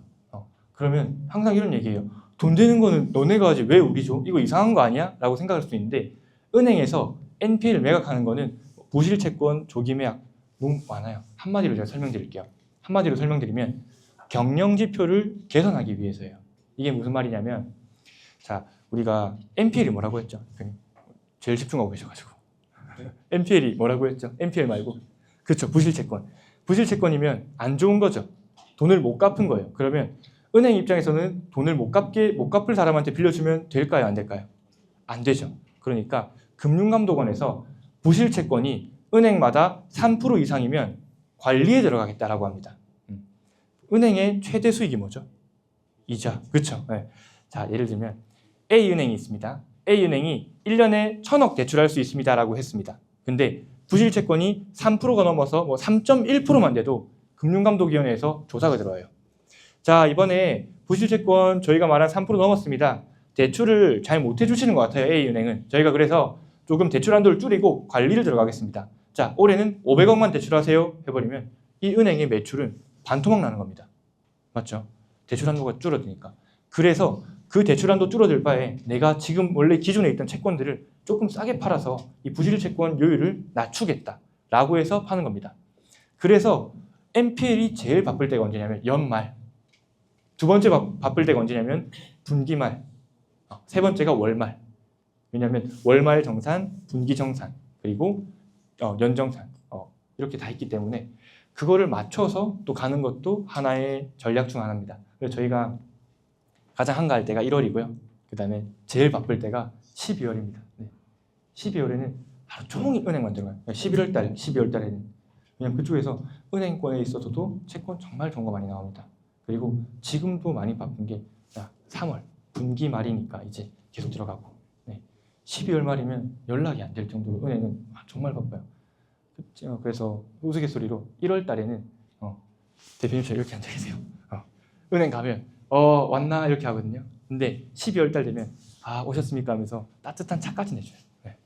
그러면 항상 이런 얘기예요. 돈 되는 거는 너네가 하지 왜 우리 줘? 이거 이상한 거 아니야? 라고 생각할 수 있는데 은행에서 NPL 매각하는 거는 부실채권, 조기매약 너무 많아요. 한마디로 제가 설명드릴게요. 한마디로 설명드리면 경영지표를 개선하기 위해서예요. 이게 무슨 말이냐면 자, 우리가 NPL이 뭐라고 했죠? 제일 집중하고 계셔가지고 NPL이 뭐라고 했죠? NPL 말고 그렇죠. 부실채권. 부실채권이면 안 좋은 거죠. 돈을 못 갚은 거예요. 그러면 은행 입장에서는 돈을 못 갚을 사람한테 빌려주면 될까요? 안 될까요? 안 되죠. 그러니까 금융감독원에서 부실채권이 은행마다 3% 이상이면 관리에 들어가겠다라고 합니다. 은행의 최대 수익이 뭐죠? 이자. 그렇죠. 네. 자, 예를 들면 A은행이 있습니다. A은행이 1년에 1,000억 대출할 수 있습니다라고 했습니다. 근데 부실채권이 3%가 넘어서 뭐 3.1%만 돼도 금융감독위원회에서 조사가 들어와요. 자, 이번에 부실채권 저희가 말한 3% 넘었습니다. 대출을 잘 못 해주시는 것 같아요. A은행은. 저희가 그래서 조금 대출 한도를 줄이고 관리를 들어가겠습니다. 자, 올해는 500억만 대출하세요 해버리면 이 은행의 매출은 반토막 나는 겁니다. 맞죠? 대출 한도가 줄어드니까. 그래서 그 대출 한도 줄어들 바에 내가 지금 원래 기존에 있던 채권들을 조금 싸게 팔아서 이 부실채권 요율을 낮추겠다라고 해서 파는 겁니다. 그래서 NPL이 제일 바쁠 때가 언제냐면 연말, 두 번째 바쁠 때가 언제냐면 분기말, 세 번째가 월말. 왜냐하면 월말 정산, 분기 정산, 그리고 연정산 이렇게 다 있기 때문에 그거를 맞춰서 또 가는 것도 하나의 전략 중 하나입니다. 그래서 저희가 가장 한가할 때가 1월이고요. 그 다음에 제일 바쁠 때가 12월입니다. 네. 12월에는 하루 종일 은행만 들어가요. 11월 달에는. 왜냐면 그쪽에서 은행권에 있어서도 채권 정말 좋은 거 많이 나옵니다. 그리고 지금도 많이 바쁜 게 3월, 분기 말이니까 이제 계속 들어가고 12월 말이면 연락이 안 될 정도로 은행은 정말 바빠요. 그래서 우스갯소리로 1월 달에는 대표님처럼 이렇게 앉아 계세요. 은행 가면 왔나 이렇게 하거든요. 근데 12월 달 되면 오셨습니까 하면서 따뜻한 차까지 내줘요. 네.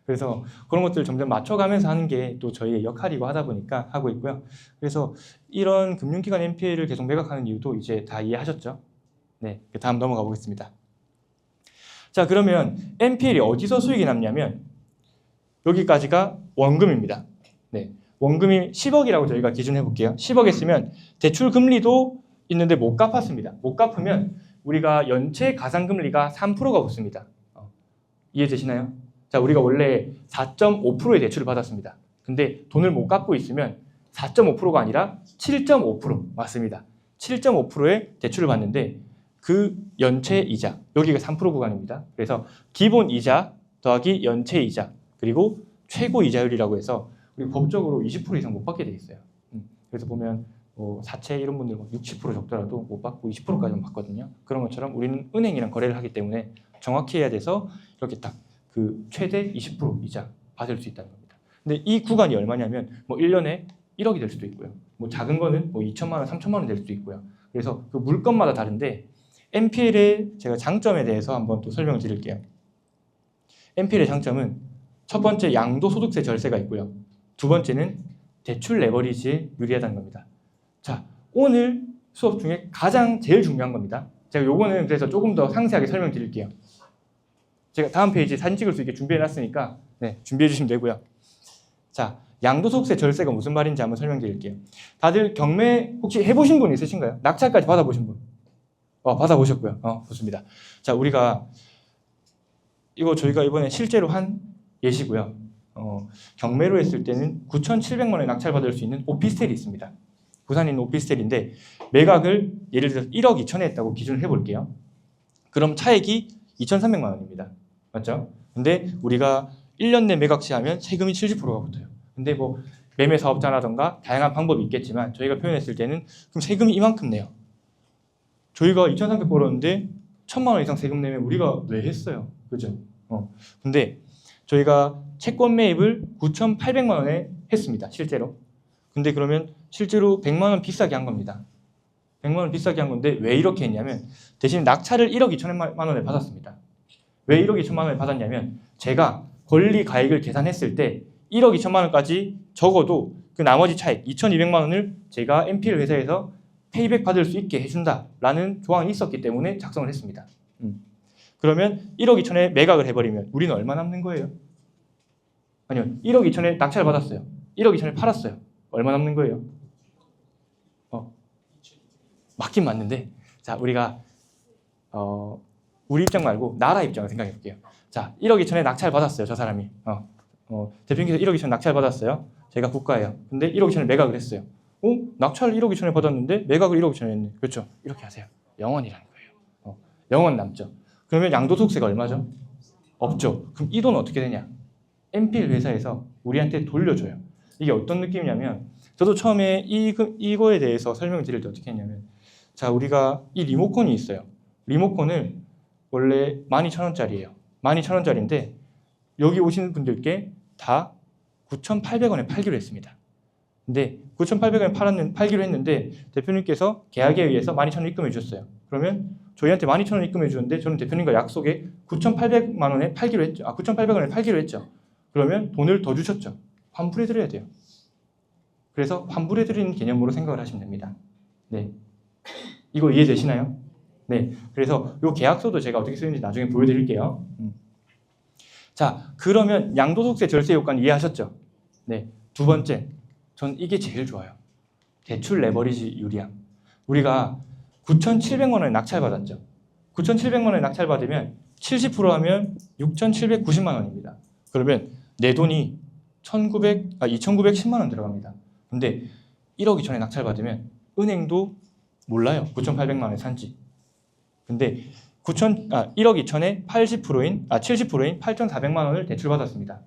그래서 그런 것들을 점점 맞춰가면서 하는 게 또 저희의 역할이고 하다 보니까 하고 있고요. 그래서 이런 금융기관 NPL을 계속 매각하는 이유도 이제 다 이해하셨죠? 네, 다음 넘어가 보겠습니다. 자, 그러면 NPL이 어디서 수익이 남냐면 여기까지가 원금입니다. 네, 원금이 10억이라고 저희가 기준해 볼게요. 10억 했으면 대출 금리도 있는데 못 갚았습니다. 못 갚으면 우리가 연체 가상금리가 3%가 붙습니다. 이해되시나요? 자, 우리가 원래 4.5%의 대출을 받았습니다. 근데 돈을 못 갚고 있으면 4.5%가 아니라 7.5% 맞습니다. 7.5%의 대출을 받는데 그 연체 이자, 여기가 3% 구간입니다. 그래서 기본 이자 더하기 연체 이자 그리고 최고 이자율이라고 해서 우리 법적으로 20% 이상 못 받게 돼 있어요. 그래서 보면 사채 이런 분들 60% 적더라도 못 받고 20%까지만 받거든요. 그런 것처럼 우리는 은행이랑 거래를 하기 때문에 정확히 해야 돼서 이렇게 딱 그 최대 20% 이자 받을 수 있다는 겁니다. 근데 이 구간이 얼마냐면 1년에 1억이 될 수도 있고요. 작은 거는 2천만 원, 3천만 원 될 수도 있고요. 그래서 그 물건마다 다른데 NPL의 제가 장점에 대해서 한번 또 설명을 드릴게요. NPL의 장점은 첫 번째 양도소득세 절세가 있고요. 두 번째는 대출 레버리지에 유리하다는 겁니다. 자, 오늘 수업 중에 가장 제일 중요한 겁니다. 제가 요거는 그래서 조금 더 상세하게 설명드릴게요. 제가 다음 페이지에 사진 찍을 수 있게 준비해놨으니까 준비해 주시면 되고요. 자, 양도소득세 절세가 무슨 말인지 한번 설명드릴게요. 다들 경매 혹시 해보신 분 있으신가요? 낙찰까지 받아보신 분? 받아보셨고요. 좋습니다. 자, 우리가 이거 저희가 이번에 실제로 한 예시고요. 경매로 했을 때는 9,700만 원에 낙찰받을 수 있는 오피스텔이 있습니다. 부산에 있는 오피스텔인데 매각을 예를 들어서 1억 2천에 했다고 기준을 해볼게요. 그럼 차액이 2,300만 원입니다. 맞죠? 근데 우리가 1년 내 매각 시하면 세금이 70%가 붙어요. 근데 매매 사업자라던가 다양한 방법이 있겠지만 저희가 표현했을 때는 그럼 세금이 이만큼 내요. 저희가 2,300 벌었는데 1,000만 원 이상 세금 내면 우리가 왜 했어요? 그죠? 근데 저희가 채권 매입을 9,800만 원에 했습니다. 실제로. 근데 그러면 실제로 100만 원 비싸게 한 겁니다. 100만 원 비싸게 한 건데 왜 이렇게 했냐면 대신 낙찰을 1억 2천만 원에 받았습니다. 왜 1억 2천만 원을 받았냐면 제가 권리 가액을 계산했을 때 1억 2천만 원까지 적어도 그 나머지 차액 2,200만 원을 제가 NPL 회사에서 페이백 받을 수 있게 해준다라는 조항이 있었기 때문에 작성을 했습니다. 그러면 1억 2천에 매각을 해버리면 우리는 얼마 남는 거예요? 아니요, 1억 2천에 낙찰을 받았어요. 1억 2천에 팔았어요. 얼마 남는 거예요? 맞긴 맞는데 자, 우리가 우리 입장 말고 나라 입장을 생각해 볼게요. 자, 1억 2천에 낙찰 받았어요. 저 사람이. 대표님께서 1억 2천 낙찰 받았어요. 제가 국가예요. 근데 1억 2천에 매각을 했어요. 낙찰 1억 2천에 받았는데 매각을 1억 2천에 했네. 그렇죠? 이렇게 하세요. 영원이라는 거예요. 영원 남죠. 그러면 양도소득세가 얼마죠? 없죠. 그럼 이 돈은 어떻게 되냐? NPL 회사에서 우리한테 돌려줘요. 이게 어떤 느낌이냐면 저도 처음에 이거에 대해서 설명드릴 때 어떻게 했냐면 자, 우리가 이 리모컨이 있어요. 리모컨을 원래 12,000원짜리예요. 12,000원짜리인데 여기 오시는 분들께 다 9,800원에 팔기로 했습니다. 근데 9,800원에 팔기로 했는데 대표님께서 계약에 의해서 12,000원 입금해 주셨어요. 그러면 저희한테 12,000원 입금해 주는데 저는 대표님과 약속에 9,800만 원에 팔기로 했죠. 9,800원에 팔기로 했죠. 그러면 돈을 더 주셨죠. 환불해 드려야 돼요. 그래서 환불해 드리는 개념으로 생각을 하시면 됩니다. 네. 이거 이해되시나요? 네. 그래서 이 계약서도 제가 어떻게 쓰는지 나중에 보여드릴게요. 자, 그러면 양도소득세 절세 요건 이해하셨죠? 네. 두 번째, 전 이게 제일 좋아요. 대출 레버리지 유리함. 우리가 9,700만 원에 낙찰받았죠. 9,700만 원에 낙찰받으면 70% 하면 6,790만 원입니다. 그러면 내 돈이 2,910만 원 들어갑니다. 근데 1억 2천에 낙찰받으면 은행도 몰라요. 9,800만 원에 산지. 근데 1억 2천에 70%인 8,400만 원을 대출받았습니다.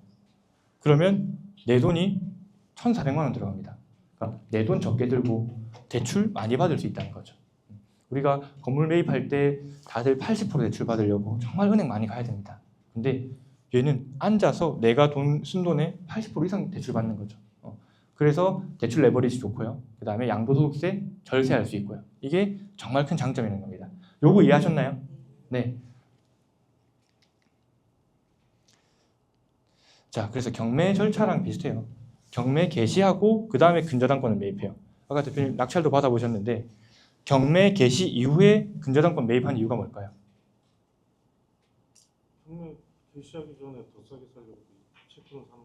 그러면 내 돈이 1,400만 원 들어갑니다. 그러니까 내 돈 적게 들고 대출 많이 받을 수 있다는 거죠. 우리가 건물 매입할 때 다들 80% 대출 받으려고 정말 은행 많이 가야 됩니다. 근데 얘는 앉아서 내가 쓴 돈의 80% 이상 대출 받는 거죠. 그래서 대출 레버리지 좋고요. 그 다음에 양도소득세 절세할 수 있고요. 이게 정말 큰 장점이라는 겁니다. 요거 이해하셨나요? 네. 자, 그래서 경매 절차랑 비슷해요. 경매 개시하고 그 다음에 근저당권을 매입해요. 아까 대표님 낙찰도 받아보셨는데 경매 개시 이후에 근저당권 매입한 이유가 뭘까요? 경매 개시하기 전에 더 싸게 살려고 채권을 사는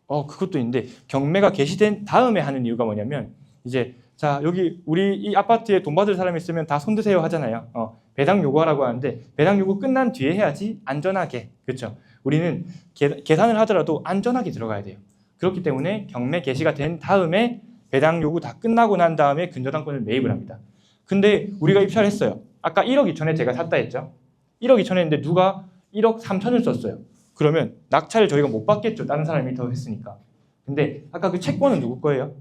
거죠. 그것도 있는데 경매가 개시된 다음에 하는 이유가 뭐냐면 이제 자 여기 우리 이 아파트에 돈 받을 사람이 있으면 다 손드세요 하잖아요. 배당 요구하라고 하는데 배당 요구 끝난 뒤에 해야지 안전하게. 그렇죠? 우리는 계산을 하더라도 안전하게 들어가야 돼요. 그렇기 때문에 경매 개시가 된 다음에 배당 요구 다 끝나고 난 다음에 근저당권을 매입을 합니다. 근데 우리가 입찰을 했어요. 아까 1억 2천에 제가 샀다 했죠. 1억 2천에 했는데 누가 1억 3천을 썼어요. 그러면 낙찰을 저희가 못 받겠죠. 다른 사람이 더 했으니까. 근데 아까 그 채권은 누구 거예요?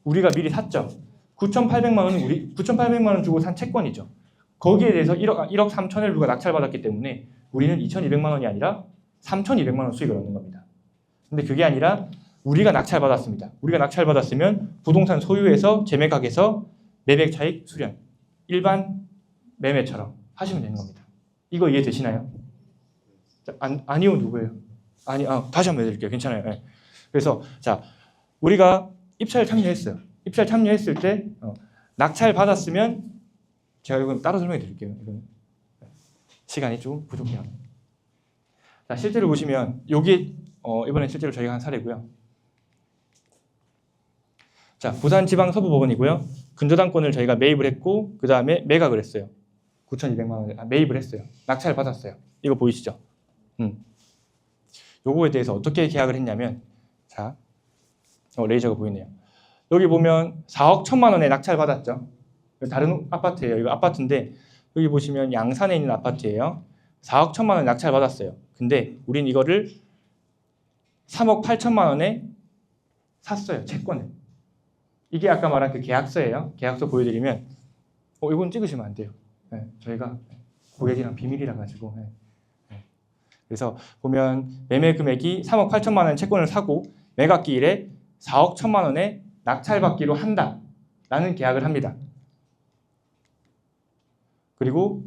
우리가 미리 샀죠. 9,800만 원은 9,800만 원 주고 산 채권이죠. 거기에 대해서 1억 3천을 누가 낙찰받았기 때문에 우리는 2,200만 원이 아니라 3,200만 원 수익을 얻는 겁니다. 근데 그게 아니라 우리가 낙찰받았습니다. 우리가 낙찰받았으면 부동산 소유에서 재매각에서 매매 차익 수령 일반 매매처럼 하시면 되는 겁니다. 이거 이해되시나요? 아니요 누구예요? 다시 한번 해드릴게요. 괜찮아요. 네. 그래서 자 우리가 입찰 참여했어요. 입찰 참여했을 때 낙찰 받았으면 제가 이건 따로 설명해 드릴게요. 이건 시간이 좀 부족해요. 자 실제로 보시면 여기 이번엔 실제로 저희가 한 사례고요. 자 부산지방서부법원이고요. 근저당권을 저희가 매입을 했고 그 다음에 매각을 했어요. 9,200만 원에 매입을 했어요. 낙찰을 받았어요. 이거 보이시죠? 요거에 대해서 어떻게 계약을 했냐면 자 레이저가 보이네요. 여기 보면 4억 1천만 원에 낙찰 받았죠. 다른 아파트예요. 이거 아파트인데 여기 보시면 양산에 있는 아파트예요. 4억 1천만 원에 낙찰 받았어요. 근데 우린 이거를 3억 8천만 원에 샀어요. 채권을. 이게 아까 말한 그 계약서예요. 계약서 보여드리면 이건 찍으시면 안 돼요. 네, 저희가 고객이랑 비밀이라 가지고 그래서 보면 매매 금액이 3억 8천만 원 채권을 사고 매각기일에 4억 1천만 원에 낙찰받기로 한다라는 계약을 합니다. 그리고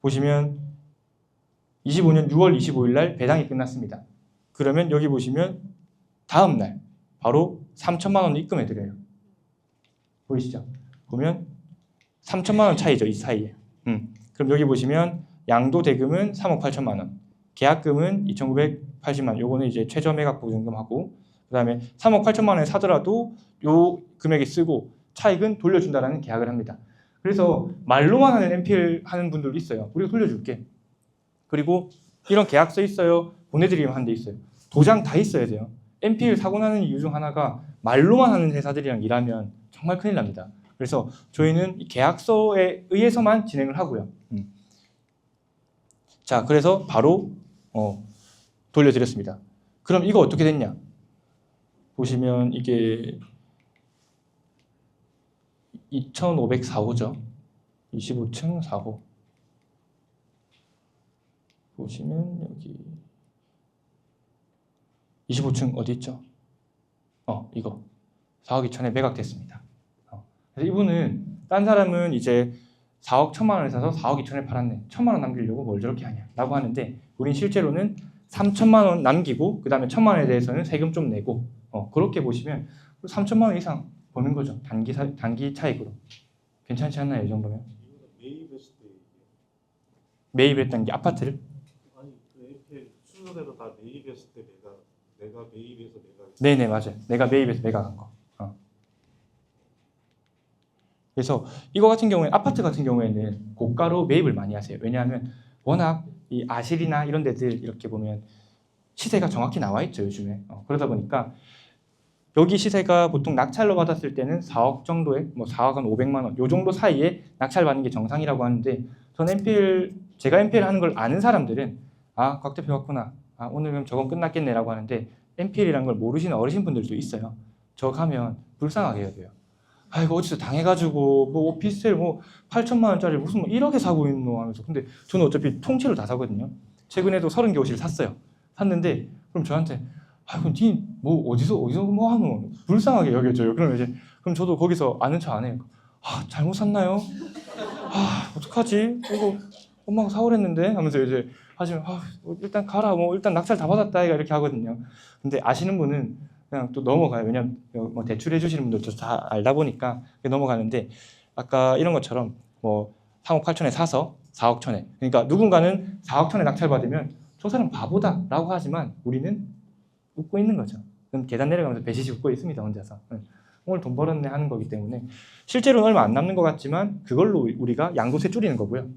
보시면 25년 6월 25일 날 배당이 끝났습니다. 그러면 여기 보시면 다음 날 바로 3천만 원을 입금해 드려요. 보이시죠? 보면 3천만 원 차이죠, 이 사이에. 그럼 여기 보시면 양도 대금은 3억 8천만 원, 계약금은 2,980만 원. 요거는 이제 최저 매각 보증금하고 그다음에 3억 8천만 원에 사더라도 요 금액이 쓰고 차익은 돌려준다라는 계약을 합니다. 그래서 말로만 하는 NPL 하는 분들도 있어요. 우리가 돌려줄게. 그리고 이런 계약서 있어요. 보내드리면 한 데 있어요. 도장 다 있어야 돼요. NPL 사고 나는 이유 중 하나가 말로만 하는 회사들이랑 일하면 정말 큰일 납니다. 그래서 저희는 이 계약서에 의해서만 진행을 하고요. 자, 그래서 바로 돌려드렸습니다. 그럼 이거 어떻게 됐냐? 보시면 이게 2,504호죠. 25층 4호. 보시면 여기 25층 어디 있죠? 이거 4억 2천에 매각됐습니다. 그래서 이분은 딴 사람은 이제 4억 1천만 원에 사서 4억 2천에 팔았네. 1천만 원 남기려고 뭘 저렇게 하냐 라고 하는데 우린 실제로는 3천만 원 남기고 그 다음에 1천만 원에 대해서는 세금 좀 내고 그렇게 보시면 3천만 원 이상 버는 거죠. 단기 차익으로. 괜찮지 않나요? 이 정도면? 매입했을 때 매입했다는 게 아파트를? 아니 그 NPL 순서대로 다 매입했을 때 내가 매입해서 매각. 네네 맞아요. 내가 매입해서 매각한 거. 그래서 이거 같은 경우에 아파트 같은 경우에는 고가로 매입을 많이 하세요. 왜냐하면 워낙 이 아실이나 이런 데들 이렇게 보면 시세가 정확히 나와 있죠 요즘에. 그러다 보니까 여기 시세가 보통 낙찰로 받았을 때는 4억 정도에 4억 한 500만 원 요 정도 사이에 낙찰 받는 게 정상이라고 하는데 전 제가 NPL 하는 걸 아는 사람들은 곽 대표 왔구나. 오늘 그럼 저건 끝났겠네라고 하는데 NPL이라는 걸 모르시는 어르신 분들도 있어요. 저 가면 불쌍하게 해야 돼요. 이거 어디서 당해가지고 오피스텔 8천만 원짜리 무슨 1억에 사고 있노 하면서. 근데 저는 어차피 통째로 다 사거든요. 최근에도 30개 호실 샀어요. 샀는데 그럼 저한테 그럼 니 어디서 하노? 불쌍하게 여겨져요. 그럼 저도 거기서 아는 척 안 해요. 잘못 샀나요? 어떡하지? 이거 엄마가 사오랬는데 하면서 이제 하시면 일단 가라 뭐 일단 낙찰 다 받았다 이렇게 하거든요. 근데 아시는 분은 그냥 또 넘어가요. 왜냐면 뭐 대출해 주시는 분들도 다 알다 보니까 넘어가는데 아까 이런 것처럼 뭐 3억 8천에 사서 4억 천에 그러니까 누군가는 4억 천에 낙찰 받으면 저 사람 바보다라고 하지만 우리는 웃고 있는 거죠. 그럼 계단 내려가면서 배시시 웃고 있습니다 혼자서. 오늘 돈 벌었네 하는 거기 때문에 실제로는 얼마 안 남는 것 같지만 그걸로 우리가 양도세 줄이는 거고요.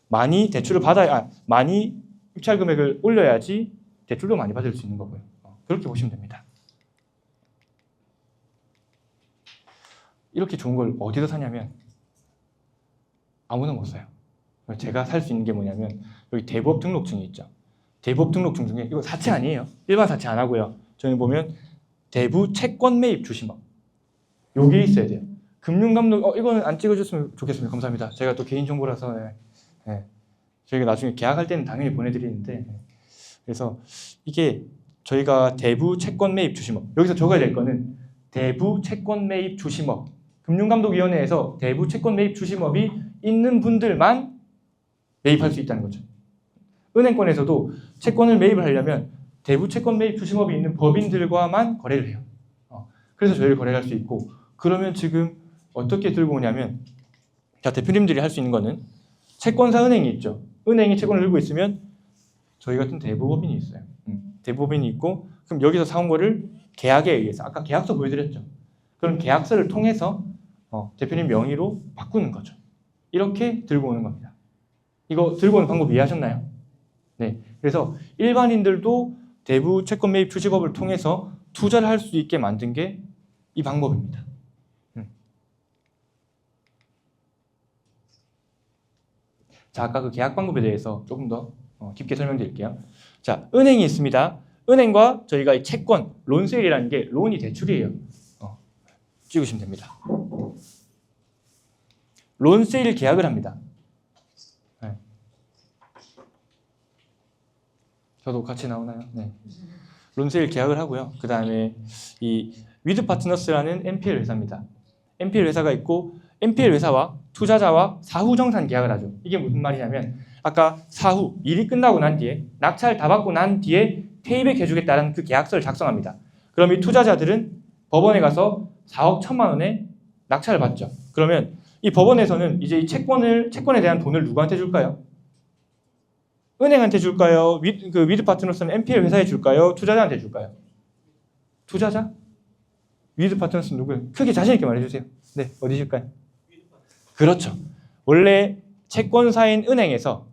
많이 대출을 받아야 많이 입찰 금액을 올려야지 대출도 많이 받을 수 있는 거고요. 그렇게 보시면 됩니다. 이렇게 좋은 걸 어디서 사냐면 아무나 못 사요. 제가 살 수 있는 게 뭐냐면 여기 대부업 등록증이 있죠. 대부업 등록증 중에 이거 사채 아니에요. 일반 사채 안 하고요. 저희 보면 대부 채권 매입 주심업 요게 있어야 돼요. 금융감독 이거는 안 찍어줬으면 좋겠습니다. 감사합니다. 제가 또 개인정보라서 저희가 나중에 계약할 때는 당연히 보내드리는데 그래서 이게 저희가 대부 채권 매입 주심업 여기서 적어야 될 거는 대부 채권 매입 주심업 금융감독위원회에서 대부 채권 매입 주심업이 있는 분들만 매입할 수 있다는 거죠. 은행권에서도 채권을 매입을 하려면 대부 채권 매입 주심업이 있는 법인들과만 거래를 해요. 그래서 저희를 거래할 수 있고 그러면 지금 어떻게 들고 오냐면 자 대표님들이 할 수 있는 거는 채권사 은행이 있죠. 은행이 채권을 들고 있으면 저희 같은 대부법인이 있어요. 대부법인이 있고 그럼 여기서 사온 거를 계약에 의해서 아까 계약서 보여드렸죠. 그럼 계약서를 통해서 대표님 명의로 바꾸는 거죠. 이렇게 들고 오는 겁니다. 이거 들고 오는 방법 이해하셨나요? 네. 그래서 일반인들도 대부 채권 매입 주시법을 통해서 투자를 할 수 있게 만든 게 이 방법입니다. 자, 아까 그 계약 방법에 대해서 조금 더 깊게 설명드릴게요. 자, 은행이 있습니다. 은행과 저희가 이 채권, 론세일이라는 게 론이 대출이에요. 찍으시면 됩니다. 론세일 계약을 합니다. 네. 저도 같이 나오나요? 네. 론세일 계약을 하고요. 그 다음에 이 위드 파트너스라는 NPL 회사입니다. NPL 회사가 있고 NPL 회사와 투자자와 사후 정산 계약을 하죠. 이게 무슨 말이냐면 아까 사후 일이 끝나고 난 뒤에 낙찰 다 받고 난 뒤에 페이백 해주겠다는 그 계약서를 작성합니다. 그럼 이 투자자들은 법원에 가서 4억 1천만 원에 낙찰을 받죠. 그러면 이 법원에서는 이제 이 채권에 대한 돈을 누구한테 줄까요? 은행한테 줄까요? 위드 파트너스는 NPL 회사에 줄까요? 투자자한테 줄까요? 투자자? 위드 파트너스는 누구예요? 크게 자신 있게 말해주세요. 네, 어디 줄까요? 그렇죠. 원래 채권사인 은행에서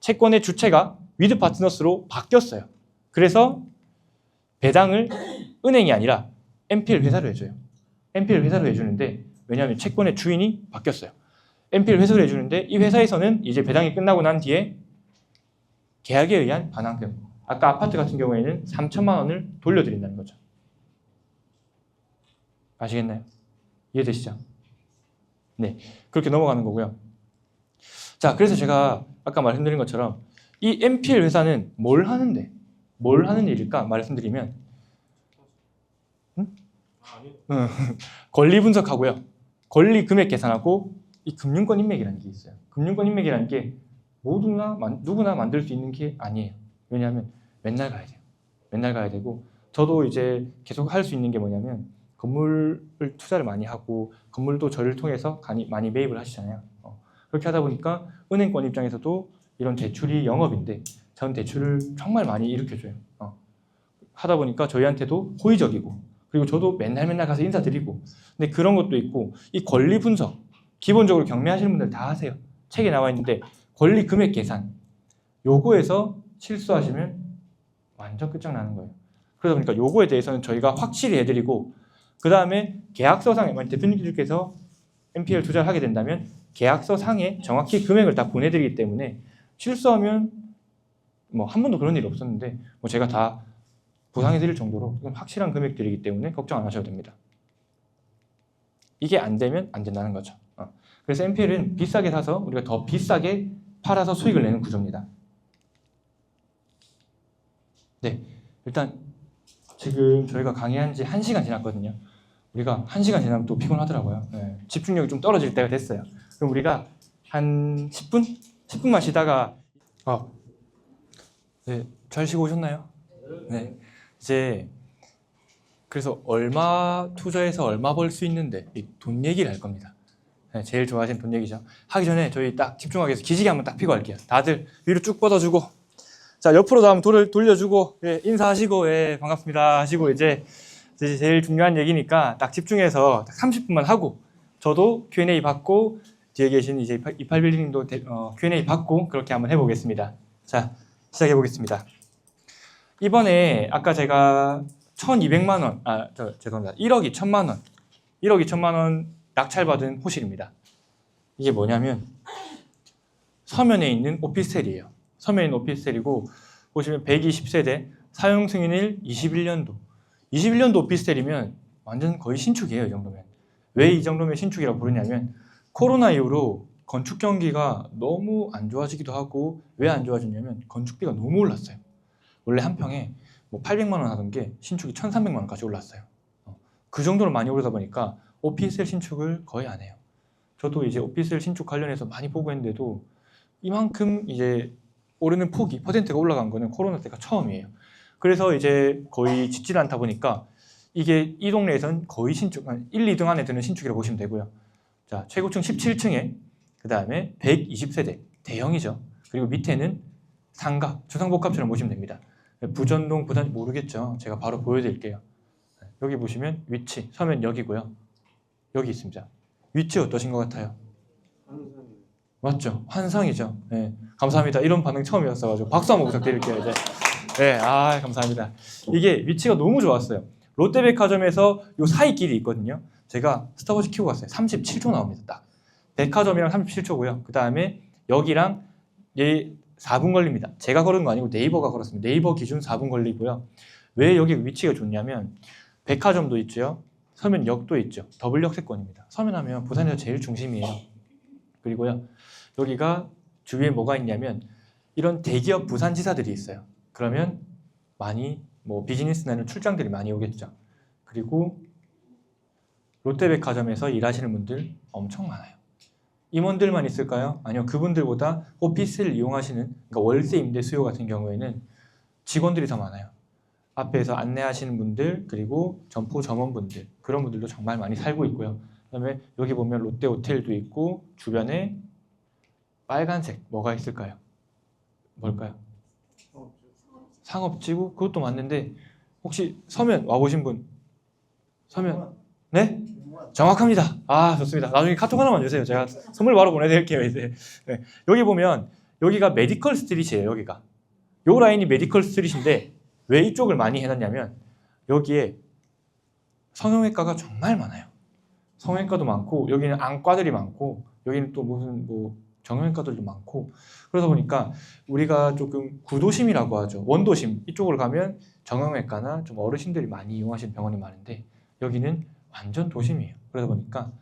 채권의 주체가 위드 파트너스로 바뀌었어요. 그래서 배당을 은행이 아니라 NPL 회사로 해줘요. NPL 회사로 해주는데 왜냐하면 채권의 주인이 바뀌었어요. NPL 회사로 해주는데 이 회사에서는 이제 배당이 끝나고 난 뒤에 계약에 의한 반환금 아까 아파트 같은 경우에는 3천만 원을 돌려드린다는 거죠. 아시겠나요? 이해되시죠? 네, 그렇게 넘어가는 거고요. 자, 그래서 제가 아까 말씀드린 것처럼 이 NPL 회사는 뭘 하는 일일까 말씀드리면 권리 분석하고요. 권리 금액 계산하고 이 금융권 인맥이라는 게 있어요. 금융권 인맥이라는 게 누구나 만들 수 있는 게 아니에요. 왜냐하면 맨날 가야 돼요. 맨날 가야 되고 저도 이제 계속 할 수 있는 게 뭐냐면 건물을 투자를 많이 하고 건물도 저를 통해서 많이 매입을 하시잖아요. 그렇게 하다 보니까 은행권 입장에서도 이런 대출이 영업인데 전 대출을 정말 많이 일으켜줘요. 하다 보니까 저희한테도 호의적이고 그리고 저도 맨날 가서 인사드리고 근데 그런 것도 있고 이 권리 분석 기본적으로 경매하시는 분들 다 하세요. 책에 나와 있는데 권리 금액 계산 요거에서 실수하시면 완전 끝장나는 거예요. 그러다 보니까 요거에 대해서는 저희가 확실히 해드리고 그 다음에 계약서상에 만약 대표님들께서 NPL 투자를 하게 된다면 계약서상에 정확히 금액을 다 보내드리기 때문에 실수하면 뭐 한 번도 그런 일이 없었는데 뭐 제가 다 보상해드릴 정도로 확실한 금액들이기 때문에 걱정 안 하셔도 됩니다. 이게 안 되면 안 된다는 거죠. 그래서 NPL은 비싸게 사서 우리가 더 비싸게 팔아서 수익을 내는 구조입니다. 네, 일단 지금 저희가 강의한 지 1시간 지났거든요. 우리가 1시간 지나면 또 피곤하더라고요. 네, 집중력이 좀 떨어질 때가 됐어요. 그럼 우리가 한 10분만 쉬다가 네, 잘 쉬고 오셨나요? 네. 이제 그래서 얼마 투자해서 얼마 벌 수 있는데 이 돈 얘기를 할 겁니다. 네, 제일 좋아하시는 돈 얘기죠. 하기 전에 저희 딱 집중하기 위해서 기지개 한번 딱 펴고 할게요. 다들 위로 쭉 뻗어주고, 자 옆으로도 한번 돌을 돌려주고, 예, 인사하시고, 예, 반갑습니다 하시고, 이제 제일 중요한 얘기니까 딱 집중해서 딱 30분만 하고, 저도 Q&A 받고 뒤에 계신 이제 28빌딩도 Q&A 받고 그렇게 한번 해보겠습니다. 자, 시작해 보겠습니다. 이번에 아까 제가 1,200만 원, 죄송합니다. 1억 2천만 원, 1억 2천만 원 낙찰받은 호실입니다. 이게 뭐냐면 서면에 있는 오피스텔이에요. 서면에 있는 오피스텔이고, 보시면 120세대, 사용 승인일 21년도. 21년도 오피스텔이면 완전 거의 신축이에요, 이 정도면. 왜 이 정도면 신축이라고 부르냐면 코로나 이후로 건축 경기가 너무 안 좋아지기도 하고, 왜 안 좋아졌냐면 건축비가 너무 올랐어요. 원래 한 평에 뭐 800만 원 하던 게 신축이 1,300만 원까지 올랐어요. 그 정도로 많이 오르다 보니까 오피스텔 신축을 거의 안 해요. 저도 이제 오피스텔 신축 관련해서 많이 보고 했는데도 이만큼 이제 오르는 폭이, 퍼센트가 올라간 거는 코로나 때가 처음이에요. 그래서 이제 거의 짓질 않다 보니까 이게 이 동네에선 거의 신축, 1, 2등 안에 드는 신축이라고 보시면 되고요. 자, 최고층 17층에 그 다음에 120세대, 대형이죠. 그리고 밑에는 상가, 주상복합처럼 보시면 됩니다. 부전동, 부산 모르겠죠. 제가 바로 보여드릴게요. 여기 보시면 위치, 서면 여기고요. 여기 있습니다. 위치 어떠신 것 같아요? 환상이. 맞죠? 환상이죠. 네, 감사합니다. 이런 반응 처음이었어가지고 박수 한번 부탁드릴게요. 이제. 네, 감사합니다. 이게 위치가 너무 좋았어요. 롯데백화점에서 요 사이 길이 있거든요. 제가 스타벅스 키고 갔어요. 37초 나옵니다. 딱. 백화점이랑 37초고요. 그 다음에 여기랑 얘 4분 걸립니다. 제가 걸은 거 아니고 네이버가 걸었습니다. 네이버 기준 4분 걸리고요. 왜 여기 위치가 좋냐면 백화점도 있죠. 서면역도 있죠. 더블 역세권입니다. 서면하면 부산에서 제일 중심이에요. 그리고요. 여기가 주위에 뭐가 있냐면 이런 대기업 부산지사들이 있어요. 그러면 많이 뭐 비즈니스나 출장들이 많이 오겠죠. 그리고 롯데백화점에서 일하시는 분들 엄청 많아요. 임원들만 있을까요? 아니요. 그분들보다 오피스를 이용하시는, 그러니까 월세 임대 수요 같은 경우에는 직원들이 더 많아요. 앞에서 안내하시는 분들, 그리고 점포 점원분들, 그런 분들도 정말 많이 살고 있고요. 그다음에 여기 보면 롯데 호텔도 있고 주변에 빨간색 뭐가 있을까요? 뭘까요? 상업지구? 그것도 맞는데 혹시 서면 와보신 분? 서면? 네? 정확합니다. 좋습니다. 나중에 카톡 하나만 주세요. 제가 선물 바로 보내드릴게요. 이제. 네. 여기 보면 여기가 메디컬 스트릿이에요. 여기가. 요 라인이 메디컬 스트릿인데 왜 이쪽을 많이 해놨냐면 여기에 성형외과가 정말 많아요. 성형외과도 많고 여기는 안과들이 많고 여기는 또 무슨 뭐 정형외과들도 많고, 그러다 보니까 우리가 조금 구도심이라고 하죠. 원도심 이쪽으로 가면 정형외과나 좀 어르신들이 많이 이용하시는 병원이 많은데 여기는 완전 도심이에요. 그러다 보니까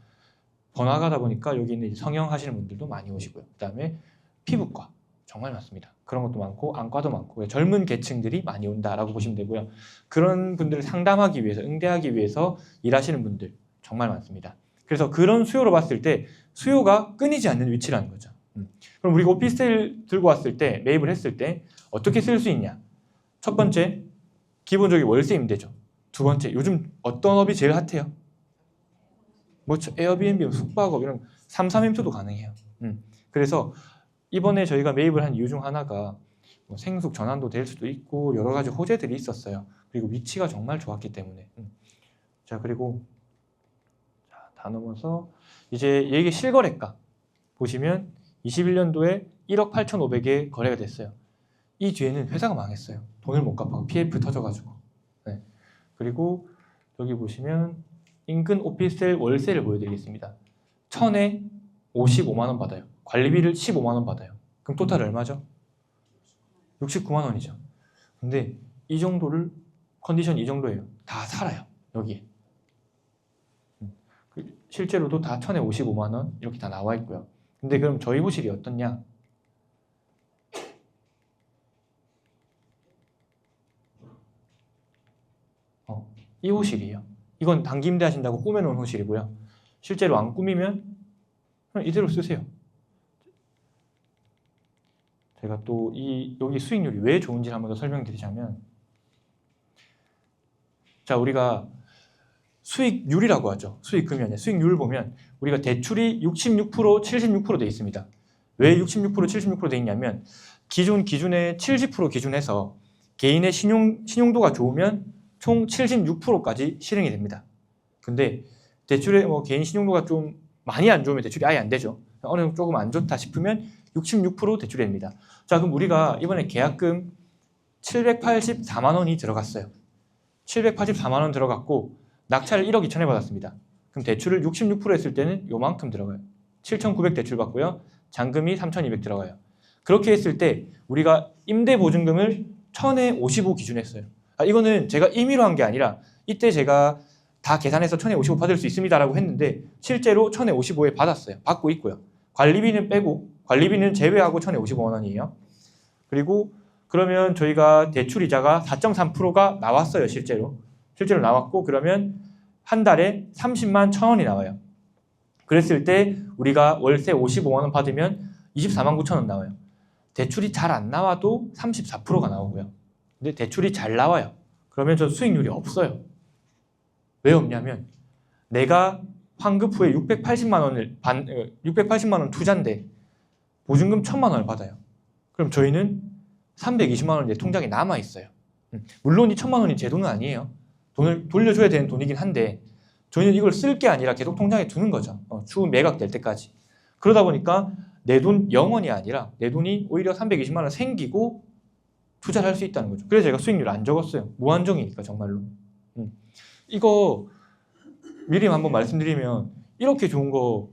번화가다 보니까 여기 있는 성형하시는 분들도 많이 오시고요. 그다음에 피부과 정말 많습니다. 그런 것도 많고 안과도 많고 젊은 계층들이 많이 온다라고 보시면 되고요. 그런 분들을 상담하기 위해서, 응대하기 위해서 일하시는 분들 정말 많습니다. 그래서 그런 수요로 봤을 때 수요가 끊이지 않는 위치라는 거죠. 그럼 우리가 오피스텔 들고 왔을 때, 매입을 했을 때 어떻게 쓸 수 있냐? 첫 번째, 기본적인 월세 임대죠. 두 번째, 요즘 어떤 업이 제일 핫해요? 뭐 에어비앤비, 숙박업 이런 3, 3임수도 가능해요. 그래서 이번에 저희가 매입을 한 이유 중 하나가 뭐 생숙 전환도 될 수도 있고 여러 가지 호재들이 있었어요. 그리고 위치가 정말 좋았기 때문에. 자, 그리고 다 넘어서 이제 이게 실거래가 보시면 21년도에 1억 8,500에 거래가 됐어요. 이 뒤에는 회사가 망했어요. 돈을 못 갚아서 PF 터져가지고. 네. 그리고 여기 보시면 인근 오피스텔 월세를 보여드리겠습니다. 1,000에 55만 원 받아요. 관리비를 15만 원 받아요. 그럼 토탈 얼마죠? 69만 원이죠. 근데 이 정도를, 컨디션 이 정도예요. 다 살아요. 여기에. 실제로도 다 1,000에 55만 원 이렇게 다 나와 있고요. 근데 그럼 저희 호실이 어떻냐? 이 호실이에요. 이건 단기 임대하신다고 꾸며놓은 호실이고요. 실제로 안 꾸미면 그냥 이대로 쓰세요. 제가 또 여기 수익률이 왜 좋은지 한번 더 설명드리자면, 자, 우리가 수익률이라고 하죠. 수익금이 아니라 수익률을 보면 우리가 대출이 66%, 76% 돼 있습니다. 왜 66%, 76%돼 있냐면 기준에 70% 기준에서 개인의 신용도가 좋으면 총 76%까지 실행이 됩니다. 근데 대출에 뭐 개인 신용도가 좀 많이 안 좋으면 대출이 아예 안 되죠. 어느 정도 조금 안 좋다 싶으면 66% 대출이 됩니다. 자, 그럼 우리가 이번에 계약금 784만 원이 들어갔어요. 784만 원 들어갔고 낙찰을 1억 2천에 받았습니다. 그럼 대출을 66% 했을 때는 요만큼 들어가요. 7,900 대출 받고요. 잔금이 3,200 들어가요. 그렇게 했을 때 우리가 임대보증금을 1,000에 55 기준했어요. 이거는 제가 임의로 한 게 아니라 이때 제가 다 계산해서 1,000에 55 받을 수 있습니다라고 했는데 실제로 1,000에 55에 받았어요. 받고 있고요. 관리비는 빼고, 관리비는 제외하고 1,000에 55만 원이에요. 그리고 그러면 저희가 대출이자가 4.3%가 나왔어요. 실제로 나왔고, 그러면 한 달에 30만 1,000원이 나와요. 그랬을 때 우리가 월세 55만 원 받으면 24만 9천 원 나와요. 대출이 잘 안 나와도 34%가 나오고요. 근데 대출이 잘 나와요. 그러면 저 수익률이 없어요. 왜 없냐면 내가 환급 후에 680만 원 투자인데 보증금 1,000만 원을 받아요. 그럼 저희는 320만 원이 내 통장에 남아 있어요. 물론 이 1,000만 원이 제 돈은 아니에요. 돈을 돌려줘야 되는 돈이긴 한데 저희는 이걸 쓸 게 아니라 계속 통장에 두는 거죠. 추후 매각될 때까지. 그러다 보니까 내 돈 0원이 아니라 내 돈이 오히려 320만 원 생기고 투자를 할 수 있다는 거죠. 그래서 제가 수익률 안 적었어요. 무한정이니까 정말로. 이거 미리 한번 말씀드리면 이렇게 좋은 거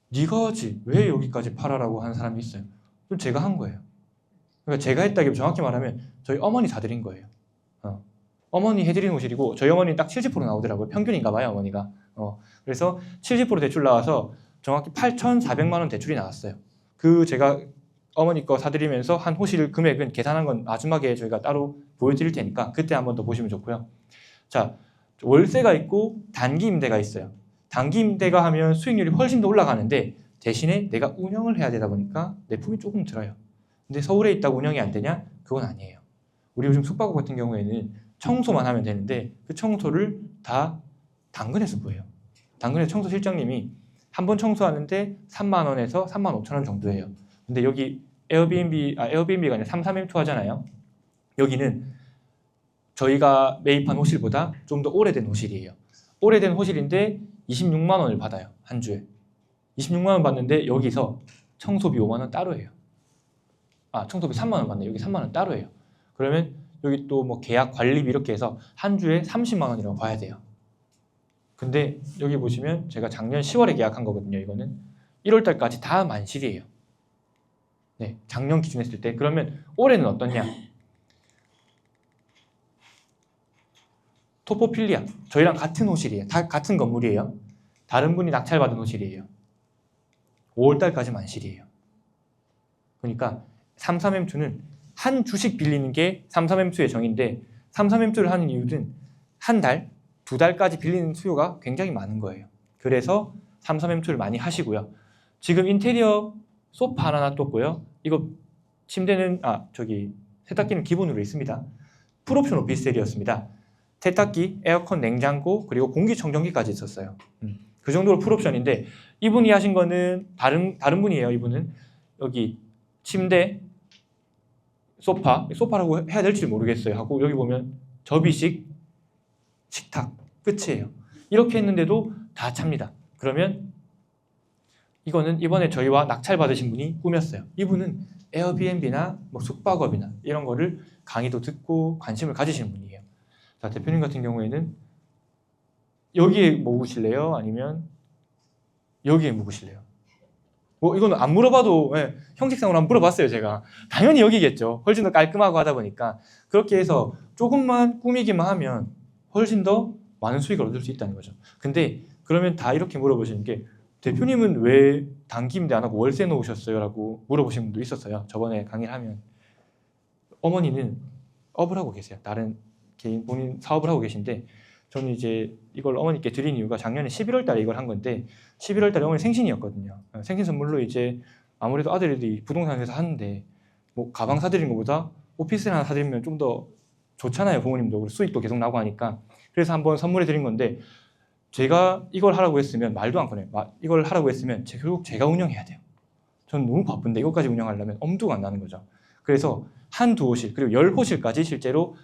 네가 하지 왜 여기까지 팔아라고 하는 사람이 있어요. 좀 제가 한 거예요. 그러니까 제가 했다기 정확히 말하면 저희 어머니 사드린 거예요. 어머니 해드린 호실이고 저희 어머니는 딱 70% 나오더라고요. 평균인가 봐요, 어머니가. 그래서 70% 대출 나와서 정확히 8,400만 원 대출이 나왔어요. 그 제가 어머니 거 사드리면서 한 호실 금액은 계산한 건 마지막에 저희가 따로 보여드릴 테니까 그때 한번 더 보시면 좋고요. 자, 월세가 있고 단기 임대가 있어요. 단기 임대가 하면 수익률이 훨씬 더 올라가는데 대신에 내가 운영을 해야 되다 보니까 내품이 조금 들어요. 근데 서울에 있다고 운영이 안 되냐? 그건 아니에요. 우리 요즘 숙박업 같은 경우에는 청소만 하면 되는데 그 청소를 다 당근에서 구해요. 당근에 청소 실장님이 한 번 청소하는데 3만 원에서 3만 5천 원 정도예요. 근데 여기 에어비앤비가 아니라 33M2 하잖아요. 여기는 저희가 매입한 호실보다 좀 더 오래된 호실이에요. 오래된 호실인데 26만 원을 받아요. 한 주에. 26만 원 받는데 여기서 청소비 5만 원 따로 해요. 청소비 3만 원 받네. 여기 3만 원 따로 해요. 그러면 여기 또 뭐 계약 관리비 이렇게 해서 한 주에 30만 원이라고 봐야 돼요. 근데 여기 보시면 제가 작년 10월에 계약한 거거든요. 이거는 1월 달까지 다 만실이에요. 네, 작년 기준 했을 때. 그러면 올해는 어떠냐? 토포필리아 저희랑 같은 호실이에요. 다 같은 건물이에요. 다른 분이 낙찰받은 호실이에요. 5월 달까지 만실이에요. 그러니까 33M2는 한 주식 빌리는 게 33M2의 정의인데 33M2를 하는 이유는 한 달, 2달까지 빌리는 수요가 굉장히 많은 거예요. 그래서 33M2를 많이 하시고요. 지금 인테리어 소파 하나 놔뒀고요. 이거 침대는 세탁기는 기본으로 있습니다. 풀옵션 오피스텔이었습니다. 세탁기, 에어컨, 냉장고 그리고 공기청정기까지 있었어요. 그 정도로 풀옵션인데 이분이 하신 거는 다른 분이에요. 이분은 여기 침대, 소파라고 해야 될지 모르겠어요. 하고 여기 보면 접이식, 식탁 끝이에요. 이렇게 했는데도 다 찹니다. 그러면 이거는 이번에 저희와 낙찰 받으신 분이 꾸몄어요. 이분은 에어비앤비나 뭐 숙박업이나 이런 거를 강의도 듣고 관심을 가지시는 분이에요. 자, 대표님 같은 경우에는 여기에 묵으실래요? 아니면 여기에 묵으실래요? 뭐 이거는 안 물어봐도 형식상으로 한번 물어봤어요. 제가 당연히 여기겠죠. 훨씬 더 깔끔하고 하다 보니까 그렇게 해서 조금만 꾸미기만 하면 훨씬 더 많은 수익을 얻을 수 있다는 거죠. 근데 그러면 다 이렇게 물어보시는 게 대표님은 왜 단기 임대 안 하고 월세 놓으셨어요? 라고 물어보신 분도 있었어요. 저번에 강의를 하면 어머니는 업을 하고 계세요. 다른 개인 본인 사업을 하고 계신데 저는 이제 이걸 어머니께 드린 이유가 작년에 11월 달에 이걸 한 건데 11월 달에 어머니 생신이었거든요. 생신 선물로 이제 아무래도 아들이 부동산 회사 하는데 뭐 가방 사드리는 것보다 오피스를 하나 사드리면 좀 더 좋잖아요. 부모님도. 그리고 수익도 계속 나고 하니까. 그래서 한번 선물해 드린 건데 제가 이걸 하라고 했으면 말도 안 꺼내요. 이걸 하라고 했으면 결국 제가 운영해야 돼요. 저는 너무 바쁜데 이것까지 운영하려면 엄두가 안 나는 거죠. 그래서 한두 호실 그리고 10호실까지 실제로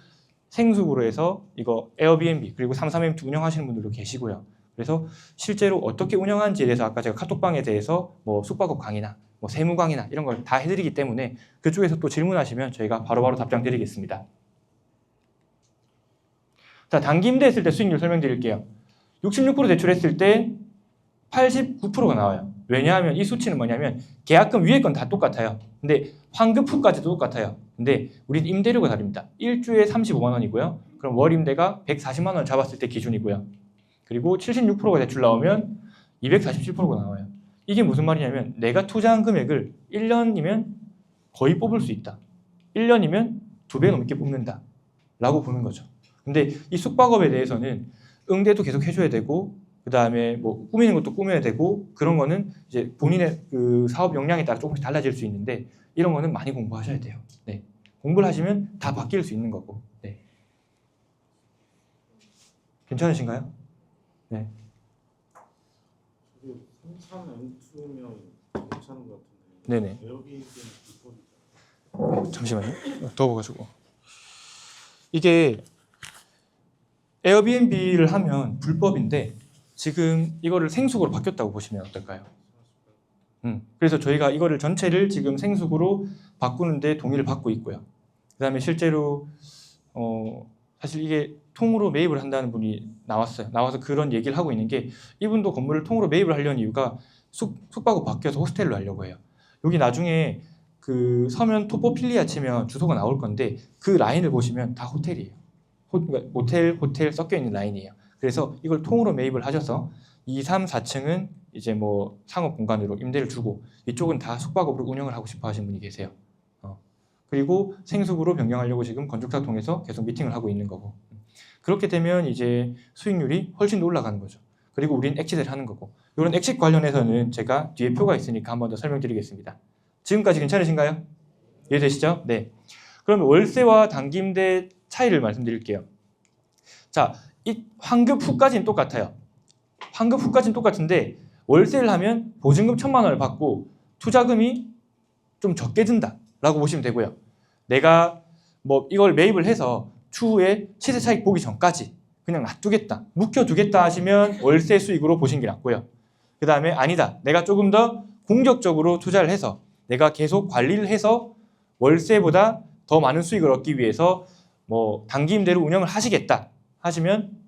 생수구로 해서 이거 에어비앤비 그리고 33M2 운영하시는 분들도 계시고요. 그래서 실제로 어떻게 운영하는지에 대해서 아까 제가 카톡방에 대해서 뭐 숙박업 강의나 뭐 세무 강의나 이런 걸 다 해드리기 때문에 그쪽에서 또 질문하시면 저희가 바로바로 답장 드리겠습니다. 자, 단기 임대 했을 때 수익률 설명드릴게요. 66% 대출했을 때 89%가 나와요. 왜냐하면 이 수치는 뭐냐면 계약금 위에 건 다 똑같아요. 근데 환급 후까지도 똑같아요. 근데 우린 임대료가 다릅니다. 일주에 35만 원이고요. 그럼 월 임대가 140만 원 잡았을 때 기준이고요. 그리고 76%가 대출 나오면 247%가 나와요. 이게 무슨 말이냐면 내가 투자한 금액을 1년이면 거의 뽑을 수 있다. 1년이면 2배 넘게 뽑는다. 라고 보는 거죠. 근데 이 숙박업에 대해서는 응대도 계속 해줘야 되고 그 다음에 뭐 꾸미는 것도 꾸며야 되고 그런 거는 이제 본인의 그 사업 역량에 따라 조금씩 달라질 수 있는데 이런 거는 많이 공부하셔야 돼요. 네. 공부를 하시면 다 바뀔 수 있는 거고. 네. 괜찮으신가요? 네. 저게 33M2면 괜찮은 것 같은데 네네. 에어비앤비는 불법이죠. 잠시만요. 더워가지고. 이게 에어비앤비를 하면 불법인데 지금 이거를 생수구로 바뀌었다고 보시면 어떨까요? 그래서 저희가 이거를 전체를 지금 생수구로 바꾸는데 동의를 받고 있고요. 그 다음에 실제로 사실 이게 통으로 매입을 한다는 분이 나왔어요. 나와서 그런 얘기를 하고 있는 게 이분도 건물을 통으로 매입을 하려는 이유가 숙박으로 바뀌어서 호스텔로 하려고 해요. 여기 나중에 그 서면 토포필리아 치면 주소가 나올 건데 그 라인을 보시면 다 호텔이에요. 그러니까 모텔, 호텔 섞여 있는 라인이에요. 그래서 이걸 통으로 매입을 하셔서 2, 3, 4층은 이제 뭐 상업 공간으로 임대를 주고 이쪽은 다 숙박업으로 운영을 하고 싶어 하시는 분이 계세요. 그리고 생수구로 변경하려고 지금 건축사 통해서 계속 미팅을 하고 있는 거고 그렇게 되면 이제 수익률이 훨씬 더 올라가는 거죠. 그리고 우린 엑짓을 하는 거고 이런 엑짓 관련해서는 제가 뒤에 표가 있으니까 한 번 더 설명드리겠습니다. 지금까지 괜찮으신가요? 이해되시죠? 네. 그러면 월세와 단기임대 차이를 말씀드릴게요. 자, 이 환급 후까지는 똑같아요. 환급 후까지는 똑같은데 월세를 하면 보증금 1,000만 원을 받고 투자금이 좀 적게 든다라고 보시면 되고요. 내가 뭐 이걸 매입을 해서 추후에 시세 차익 보기 전까지 그냥 놔두겠다, 묵혀두겠다 하시면 월세 수익으로 보시는 게 낫고요. 그 다음에 아니다, 내가 조금 더 공격적으로 투자를 해서 내가 계속 관리를 해서 월세보다 더 많은 수익을 얻기 위해서 뭐 단기 임대로 운영을 하시겠다 하시면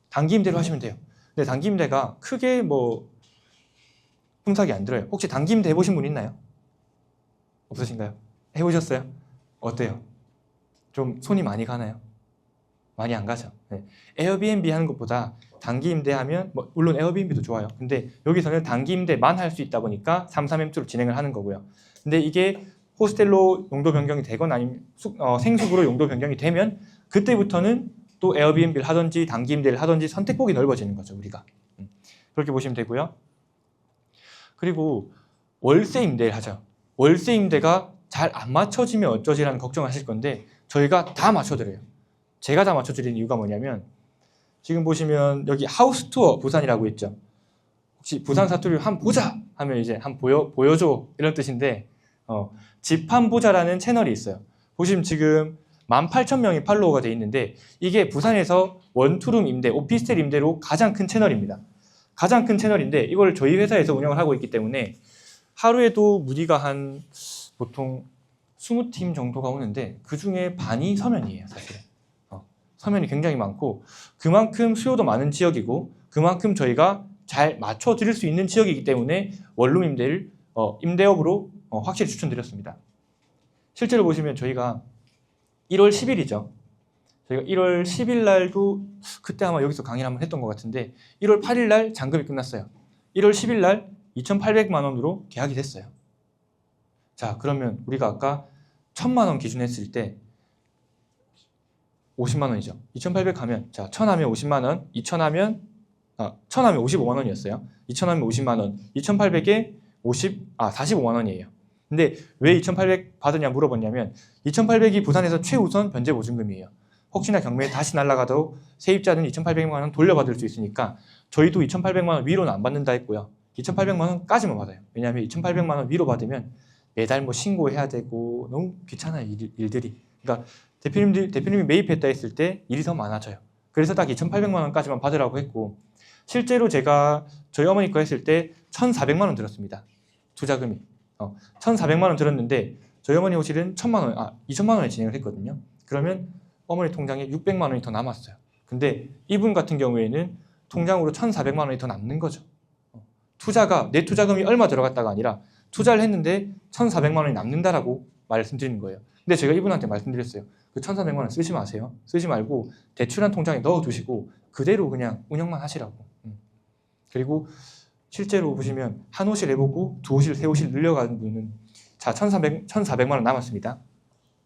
단기 임대로 하시면 돼요. 근데 단기 임대가 크게 뭐 흠삭이 안 들어요. 혹시 단기 임대 해보신 분 있나요? 없으신가요? 해보셨어요? 어때요? 좀 손이 많이 가나요? 많이 안 가죠. 네. 에어비앤비 하는 것보다 단기 임대하면 뭐 물론 에어비앤비도 좋아요. 근데 여기서는 단기 임대만 할 수 있다 보니까 33M2로 진행을 하는 거고요. 근데 이게 호스텔로 용도 변경이 되거나 아니면 생수구로 용도 변경이 되면 그때부터는 또 에어비앤비를 하든지 단기 임대를 하든지 선택폭이 넓어지는 거죠. 우리가 그렇게 보시면 되고요. 그리고 월세 임대를 하죠. 월세 임대가 잘 안 맞춰지면 어쩌지라는 걱정하실 건데 저희가 다 맞춰드려요. 제가 다 맞춰드리는 이유가 뭐냐면 지금 보시면 여기 하우스 투어 부산이라고 있죠. 혹시 부산 사투리로 한 보자 하면 이제 한 보여줘 이런 뜻인데 집 한 보자라는 채널이 있어요. 보시면 지금 18,000명이 팔로워가 돼 있는데 이게 부산에서 원투룸 임대, 오피스텔 임대로 가장 큰 채널입니다. 가장 큰 채널인데 이걸 저희 회사에서 운영을 하고 있기 때문에 하루에도 문의가 한 보통 20팀 정도가 오는데 그 중에 반이 서면이에요. 사실은 서면이 굉장히 많고 그만큼 수요도 많은 지역이고 그만큼 저희가 잘 맞춰드릴 수 있는 지역이기 때문에 원룸 임대를 임대업으로 확실히 추천드렸습니다. 실제로 보시면 저희가 1월 10일이죠. 저희가 1월 10일 날도 그때 아마 여기서 강의를 한번 했던 것 같은데 1월 8일 날 잔금이 끝났어요. 1월 10일 날 2,800만 원으로 계약이 됐어요. 자, 그러면 우리가 아까 1,000만 원 기준 했을 때 50만 원이죠. 2,800 하면 자, 1,000 하면 50만 원, 2,000 하면 1,000 하면 55만 원이었어요. 2,000 하면 50만 원, 2,800에 45만 원이에요. 근데 왜 2,800 받으냐 물어봤냐면 2,800이 부산에서 최우선 변제 보증금이에요. 혹시나 경매에 다시 날아가도 세입자는 2,800만 원 돌려받을 수 있으니까 저희도 2,800만 원 위로는 안 받는다 했고요. 2,800만 원까지만 받아요. 왜냐하면 2,800만 원 위로 받으면 매달 뭐 신고해야 되고 너무 귀찮아요, 일들이. 그러니까 대표님이 매입했다 했을 때 일이 더 많아져요. 그래서 딱 2,800만 원까지만 받으라고 했고 실제로 제가 저희 어머니 거 했을 때 1,400만 원 들었습니다. 투자금이. 1,400만 원 들었는데 저희 어머니 호실은 2,000만 원에 진행을 했거든요. 그러면 어머니 통장에 600만 원이 더 남았어요. 근데 이분 같은 경우에는 통장으로 1,400만 원이 더 남는 거죠. 내 투자금이 얼마 들어갔다가 아니라 투자를 했는데 1,400만 원이 남는다라고 말씀드리는 거예요. 근데 제가 이분한테 말씀드렸어요. 그 1,400만 원 쓰지 마세요. 쓰지 말고 대출한 통장에 넣어두시고 그대로 그냥 운영만 하시라고. 그리고 실제로 보시면 한 호실 해보고 두 호실, 세 호실 늘려가는 분은 자 1,400만 원 남았습니다.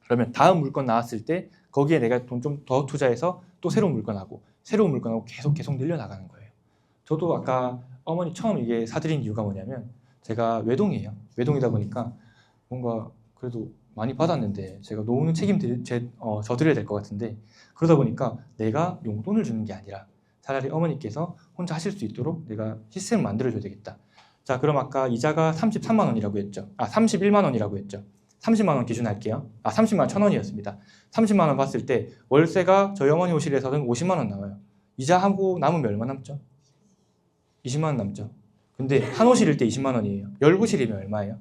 그러면 다음 물건 나왔을 때 거기에 내가 돈 좀 더 투자해서 또 새로운 물건하고 계속 늘려나가는 거예요. 저도 아까 어머니 처음 이게 사드린 이유가 뭐냐면 제가 외동이에요. 외동이다 보니까 뭔가 그래도 많이 받았는데 제가 노후는 져드려야 될 것 같은데 그러다 보니까 내가 용돈을 주는 게 아니라 차라리 어머니께서 혼자 하실 수 있도록 내가 시스템을 만들어줘야 되겠다. 자, 그럼 아까 이자가 33만 원이라고 했죠. 31만 원이라고 했죠. 30만 원 기준 할게요. 30만 1,000원이었습니다. 30만 원 봤을 때 월세가 저희 어머니 호실에서는 50만 원 나와요. 이자하고 남으면 얼마 남죠? 20만 원 남죠. 근데 한 호실일 때 20만 원이에요. 10호실이면 얼마예요?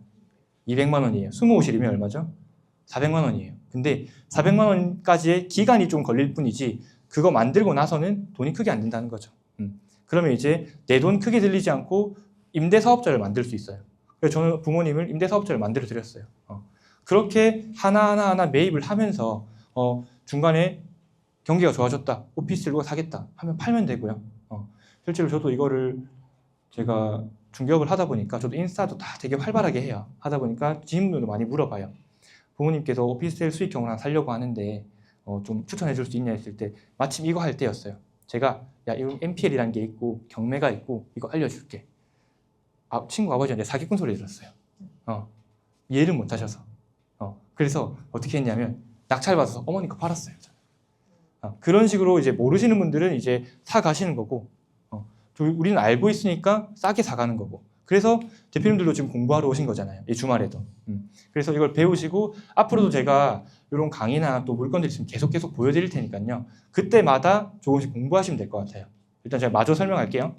200만 원이에요. 20호실이면 얼마죠? 400만 원이에요. 근데 400만 원까지의 기간이 좀 걸릴 뿐이지 그거 만들고 나서는 돈이 크게 안 든다는 거죠. 그러면 이제 내 돈 크게 들리지 않고 임대사업자를 만들 수 있어요. 그래서 저는 부모님을 임대사업자를 만들어 드렸어요. 그렇게 하나하나 매입을 하면서 중간에 경기가 좋아졌다. 오피스를 사겠다 하면 팔면 되고요. 실제로 저도 이거를 제가 중개업을 하다 보니까 저도 인스타도 다 되게 활발하게 해요. 하다 보니까 지인분들도 많이 물어봐요. 부모님께서 오피스텔 수익형을 하나 살려고 하는데 좀 추천해 줄 수 있냐 했을 때 마침 이거 할 때였어요. 제가 야 이거 MPL이라는 게 있고 경매가 있고 이거 알려줄게. 친구 아버지한테 사기꾼 소리 들었어요. 이해를 못 하셔서. 그래서 어떻게 했냐면 낙찰받아서 어머니 거 팔았어요. 그런 식으로 이제 모르시는 분들은 이제 사 가시는 거고 우리는 알고 있으니까 싸게 사가는 거고 그래서 대표님들도 지금 공부하러 오신 거잖아요. 이 주말에도. 그래서 이걸 배우시고 앞으로도 제가 이런 강의나 또 물건들 있으면 계속 보여드릴 테니까요. 그때마다 조금씩 공부하시면 될 것 같아요. 일단 제가 마저 설명할게요.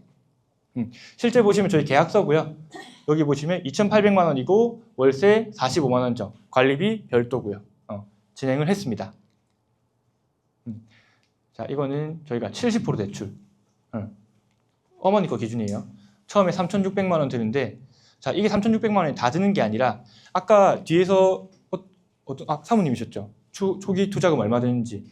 실제 보시면 저희 계약서고요. 여기 보시면 2,800만 원이고 월세 45만 원 정, 관리비 별도고요. 진행을 했습니다. 자, 이거는 저희가 70% 대출. 어머니 거 기준이에요. 처음에 3,600만 원 드는데 자, 이게 3,600만 원이 다 드는 게 아니라 아까 뒤에서 사모님이셨죠? 초기 투자금 얼마 드는지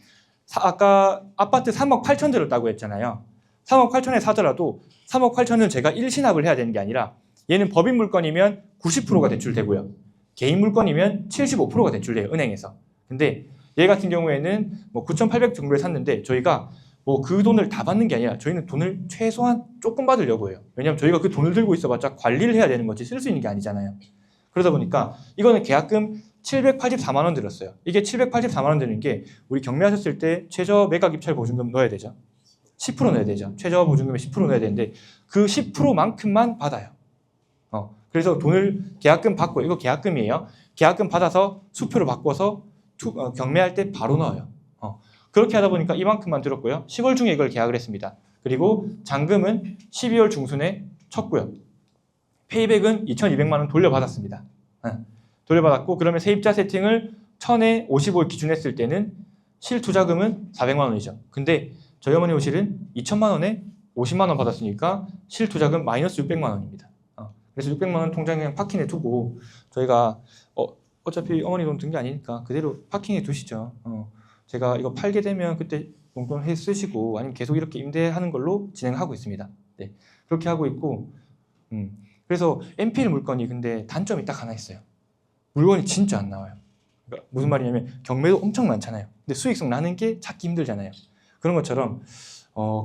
아까 아파트 3억 8천 들었다고 했잖아요. 3억 8천에 사더라도 3억 8천을 제가 1신압을 해야 되는 게 아니라 얘는 법인 물건이면 90%가 대출되고요. 개인 물건이면 75%가 대출돼요. 은행에서. 근데 얘 같은 경우에는 뭐 9,800 정도에 샀는데 저희가 뭐 그 돈을 다 받는 게 아니라 저희는 돈을 최소한 조금 받으려고 해요. 왜냐하면 저희가 그 돈을 들고 있어봤자 관리를 해야 되는 거지 쓸 수 있는 게 아니잖아요. 그러다 보니까 이거는 계약금 784만 원 들었어요. 이게 784만 원 드는 게 우리 경매하셨을 때 최저 매각 입찰 보증금 넣어야 되죠. 10% 넣어야 되죠. 최저 보증금의 10% 넣어야 되는데 그 10%만큼만 받아요. 그래서 돈을 계약금 받고 이거 계약금이에요. 계약금 받아서 수표로 바꿔서 경매할 때 바로 넣어요. 그렇게 하다 보니까 이만큼만 들었고요. 10월 중에 이걸 계약을 했습니다. 그리고 잔금은 12월 중순에 쳤고요. 페이백은 2,200만 원 돌려받았습니다. 돌려받았고 그러면 세입자 세팅을 1,000에 55 기준 했을 때는 실투자금은 400만 원이죠. 근데 저희 어머니 호실은 2,000만 원에 50만 원 받았으니까 실투자금 마이너스 600만 원입니다. 그래서 600만 원 통장에 그냥 파킹해 두고 저희가 어차피 어머니 돈 든 게 아니니까 그대로 파킹해 두시죠. 제가 이거 팔게 되면 그때 용돈 해 쓰시고 아니면 계속 이렇게 임대하는 걸로 진행하고 있습니다. 네, 그렇게 하고 있고 그래서 MPL 물건이 근데 단점이 딱 하나 있어요. 물건이 진짜 안 나와요. 그러니까 무슨 말이냐면 경매도 엄청 많잖아요. 근데 수익성 나는 게 찾기 힘들잖아요. 그런 것처럼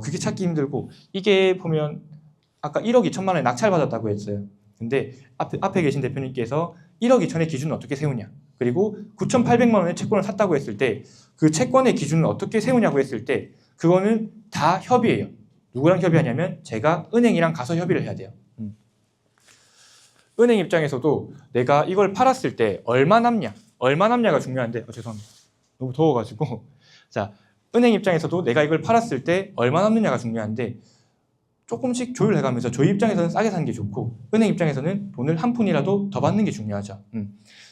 그게 찾기 힘들고 이게 보면 아까 1억 2천만 원에 낙찰 받았다고 했어요. 근데 앞에 계신 대표님께서 1억 2천의 기준은 어떻게 세우냐. 그리고 9,800만 원의 채권을 샀다고 했을 때 그 채권의 기준을 어떻게 세우냐고 했을 때 그거는 다 협의예요. 누구랑 협의하냐면 제가 은행이랑 가서 협의를 해야 돼요. 은행 입장에서도 내가 이걸 팔았을 때 얼마 남냐가 중요한데 죄송합니다. 너무 더워가지고 자 은행 입장에서도 내가 이걸 팔았을 때 얼마 남느냐가 중요한데 조금씩 조율해가면서 저희 입장에서는 싸게 사는 게 좋고 은행 입장에서는 돈을 한 푼이라도 더 받는 게 중요하죠.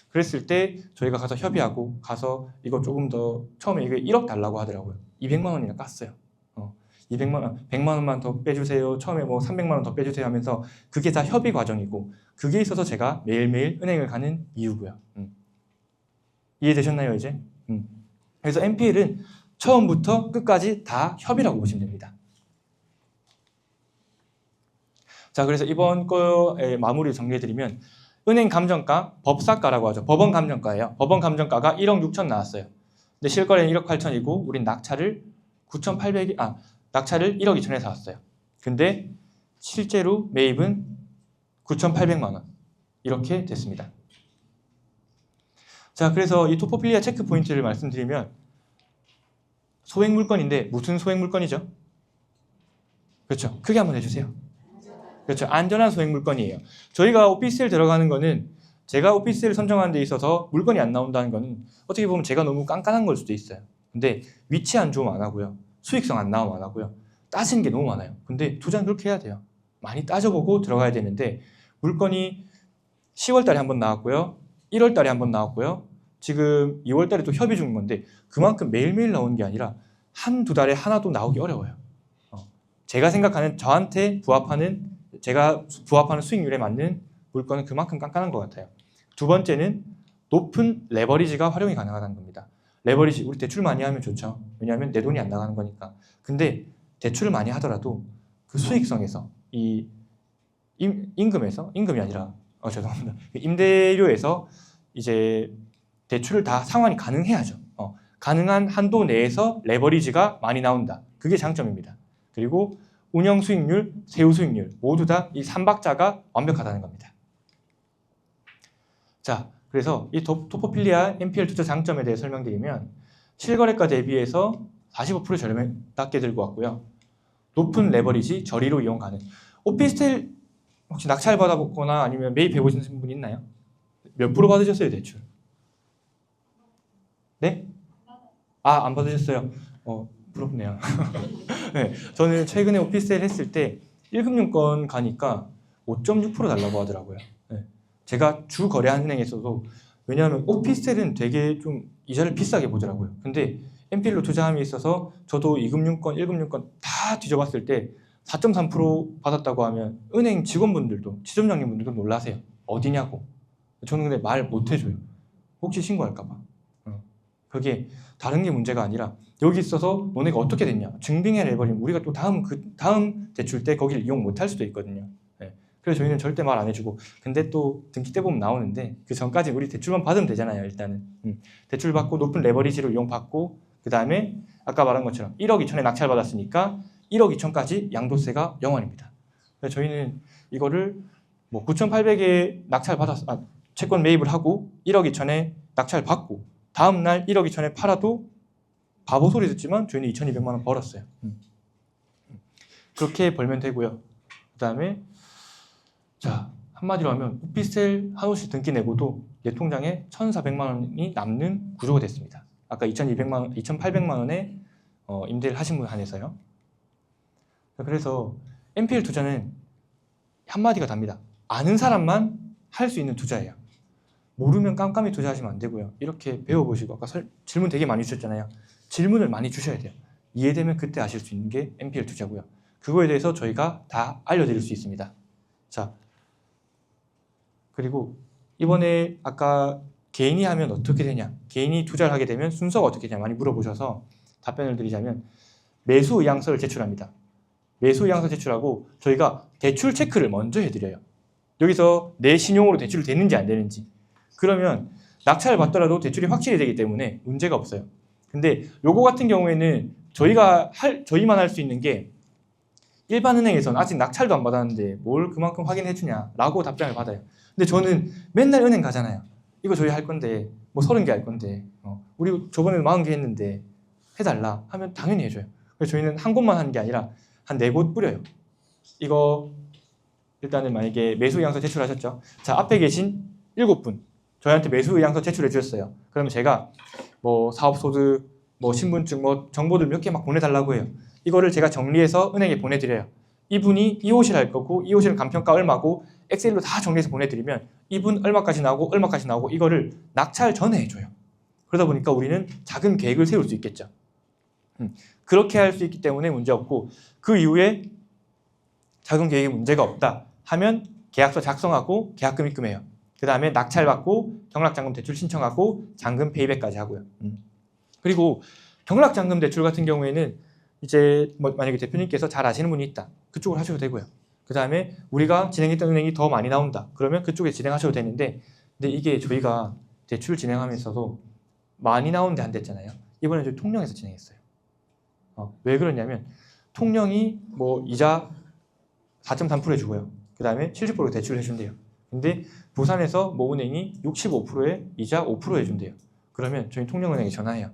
그랬을 때 저희가 가서 협의하고 가서 이거 조금 더 처음에 이게 1억 달라고 하더라고요. 200만 원이나 깠어요. 200만 원, 100만 원만 더 빼주세요. 처음에 뭐 300만 원 더 빼주세요 하면서 그게 다 협의 과정이고 그게 있어서 제가 매일매일 은행을 가는 이유고요. 이해되셨나요 이제? 그래서 NPL은 처음부터 끝까지 다 협의라고 보시면 됩니다. 자, 그래서 이번 거의 마무리를 정리해드리면 은행 감정가, 법사가라고 하죠. 법원 감정가예요. 법원 감정가가 1억 6천 나왔어요. 근데 실거래는 1억 8천이고 우린 낙찰을 1억 2천에 사왔어요. 근데 실제로 매입은 9,800만 원 이렇게 됐습니다. 자, 그래서 이 토포필리아 체크 포인트를 말씀드리면 소액 물건인데 무슨 소액 물건이죠? 그렇죠. 크게 한번 해주세요. 그렇죠. 안전한 소액 물건이에요. 저희가 오피스텔 들어가는 거는 제가 오피스텔을 선정하는 데 있어서 물건이 안 나온다는 거는 어떻게 보면 제가 너무 깐깐한 걸 수도 있어요. 근데 위치 안 좋으면 안 하고요. 수익성 안 나오면 안 하고요. 따지는 게 너무 많아요. 근데 투자는 그렇게 해야 돼요. 많이 따져보고 들어가야 되는데 물건이 10월 달에 한번 나왔고요. 1월 달에 한번 나왔고요. 지금 2월 달에 또 협의 중인 건데 그만큼 매일매일 나오는 게 아니라 한두 달에 하나도 나오기 어려워요. 제가 생각하는 제가 부합하는 수익률에 맞는 물건은 그만큼 깐깐한 것 같아요. 두 번째는 높은 레버리지가 활용이 가능하다는 겁니다. 레버리지, 우리 대출 많이 하면 좋죠. 왜냐하면 내 돈이 안 나가는 거니까. 근데 대출을 많이 하더라도 그 수익성에서 임금이 아니라 죄송합니다. 임대료에서 이제 대출을 다 상환이 가능해야죠. 가능한 한도 내에서 레버리지가 많이 나온다. 그게 장점입니다. 그리고 운영 수익률, 세후 수익률 모두 다 이 3박자가 완벽하다는 겁니다. 자, 그래서 이 토포필리아 NPL 투자 장점에 대해 설명드리면 실거래가 대비해서 45% 저렴에 낮게 들고 왔고요. 높은 레버리지, 저리로 이용 가능. 오피스텔 혹시 낙찰 받아보거나 아니면 매입해 보신 분 있나요? 몇 프로 받으셨어요, 대출? 네? 아, 안 받으셨어요? 부럽네요. 네, 저는 최근에 오피스텔 했을 때 1금융권 가니까 5.6% 달라고 하더라고요. 네, 제가 주 거래한 은행에서도 왜냐하면 오피스텔은 되게 좀 이자를 비싸게 보더라고요. 근데 NPL로 투자함에 있어서 저도 2금융권, 1금융권 다 뒤져봤을 때 4.3% 받았다고 하면 은행 직원분들도 지점장님분들도 놀라세요. 어디냐고. 저는 근데 말 못 해줘요. 혹시 신고할까 봐. 그게 다른 게 문제가 아니라 여기 있어서 너네가 어떻게 됐냐 증빙해라 해버리면 우리가 또 다음 대출 때 거기를 이용 못 할 수도 있거든요. 네. 그래서 저희는 절대 말 안 해주고 근데 또 등기 때 보면 나오는데 그 전까지 우리 대출만 받으면 되잖아요. 일단은 대출 받고 높은 레버리지로 이용받고 그 다음에 아까 말한 것처럼 1억 2천에 낙찰 받았으니까 1억 2천까지 양도세가 0원입니다. 그래서 저희는 이거를 뭐 9,800에 낙찰 받아서 채권 매입을 하고 1억 2천에 낙찰 받고 다음날 1억 2천에 팔아도 바보 소리 듣지만 저희는 2,200만 원 벌었어요. 그렇게 벌면 되고요. 그 다음에 자 한마디로 하면 오피스텔 한 호씩 등기 내고도 내 통장에 1,400만 원이 남는 구조가 됐습니다. 아까 2,800만 원에 임대를 하신 분 한해서요. 그래서 NPL 투자는 한마디가 답니다. 아는 사람만 할 수 있는 투자예요. 모르면 깜깜이 투자하시면 안 되고요. 이렇게 배워보시고 아까 질문 되게 많이 주셨잖아요. 질문을 많이 주셔야 돼요. 이해되면 그때 아실 수 있는 게 NPL 투자고요. 그거에 대해서 저희가 다 알려드릴 수 있습니다. 자, 그리고 이번에 아까 개인이 하면 어떻게 되냐, 개인이 투자를 하게 되면 순서가 어떻게 되냐 많이 물어보셔서 답변을 드리자면 매수 의향서를 제출합니다. 매수 의향서 제출하고 저희가 대출 체크를 먼저 해드려요. 여기서 내 신용으로 대출이 되는지 안 되는지. 그러면 낙찰을 받더라도 대출이 확실히 되기 때문에 문제가 없어요. 근데 요거 같은 경우에는 저희만 할 수 있는 게 일반 은행에서는 아직 낙찰도 안 받았는데 뭘 그만큼 확인해 주냐라고 답장을 받아요. 근데 저는 맨날 은행 가잖아요. 이거 저희 할 건데 뭐 30개 할 건데 우리 저번에 40개 했는데 해달라 하면 당연히 해줘요. 그래서 저희는 한 곳만 하는 게 아니라 한 4곳 뿌려요. 이거 일단은 만약에 매수의향서 제출하셨죠. 자, 앞에 계신 7분 저희한테 매수의향서 제출해 주셨어요. 그러면 제가 뭐 사업소득, 뭐 신분증, 뭐 정보들 몇 개 막 보내달라고 해요. 이거를 제가 정리해서 은행에 보내드려요. 이분이 이 옷을 할 거고 이 옷은 감평가 얼마고 엑셀로 다 정리해서 보내드리면 이분 얼마까지 나오고 얼마까지 나오고 이거를 낙찰 전에 해줘요. 그러다 보니까 우리는 작은 계획을 세울 수 있겠죠. 그렇게 할 수 있기 때문에 문제 없고, 그 이후에 작은 계획에 문제가 없다 하면 계약서 작성하고 계약금 입금해요. 그 다음에 낙찰받고 경락잔금 대출 신청하고 잔금 페이백까지 하고요. 그리고 경락잔금 대출 같은 경우에는 이제 뭐 만약에 대표님께서 잘 아시는 분이 있다, 그쪽으로 하셔도 되고요. 그 다음에 우리가 진행했던 은행이 더 많이 나온다 그러면 그쪽에 진행하셔도 되는데, 근데 이게 저희가 대출 진행하면서도 많이 나온 데 안 됐잖아요. 이번에 저희 통영에서 진행했어요. 왜 그러냐면 통영이 뭐 이자 4.3% 해주고요. 그 다음에 70% 대출을 해준대요. 근데 부산에서 모 은행이 65%에 이자 5% 해준대요. 그러면 저희 통영은행에 전화해요.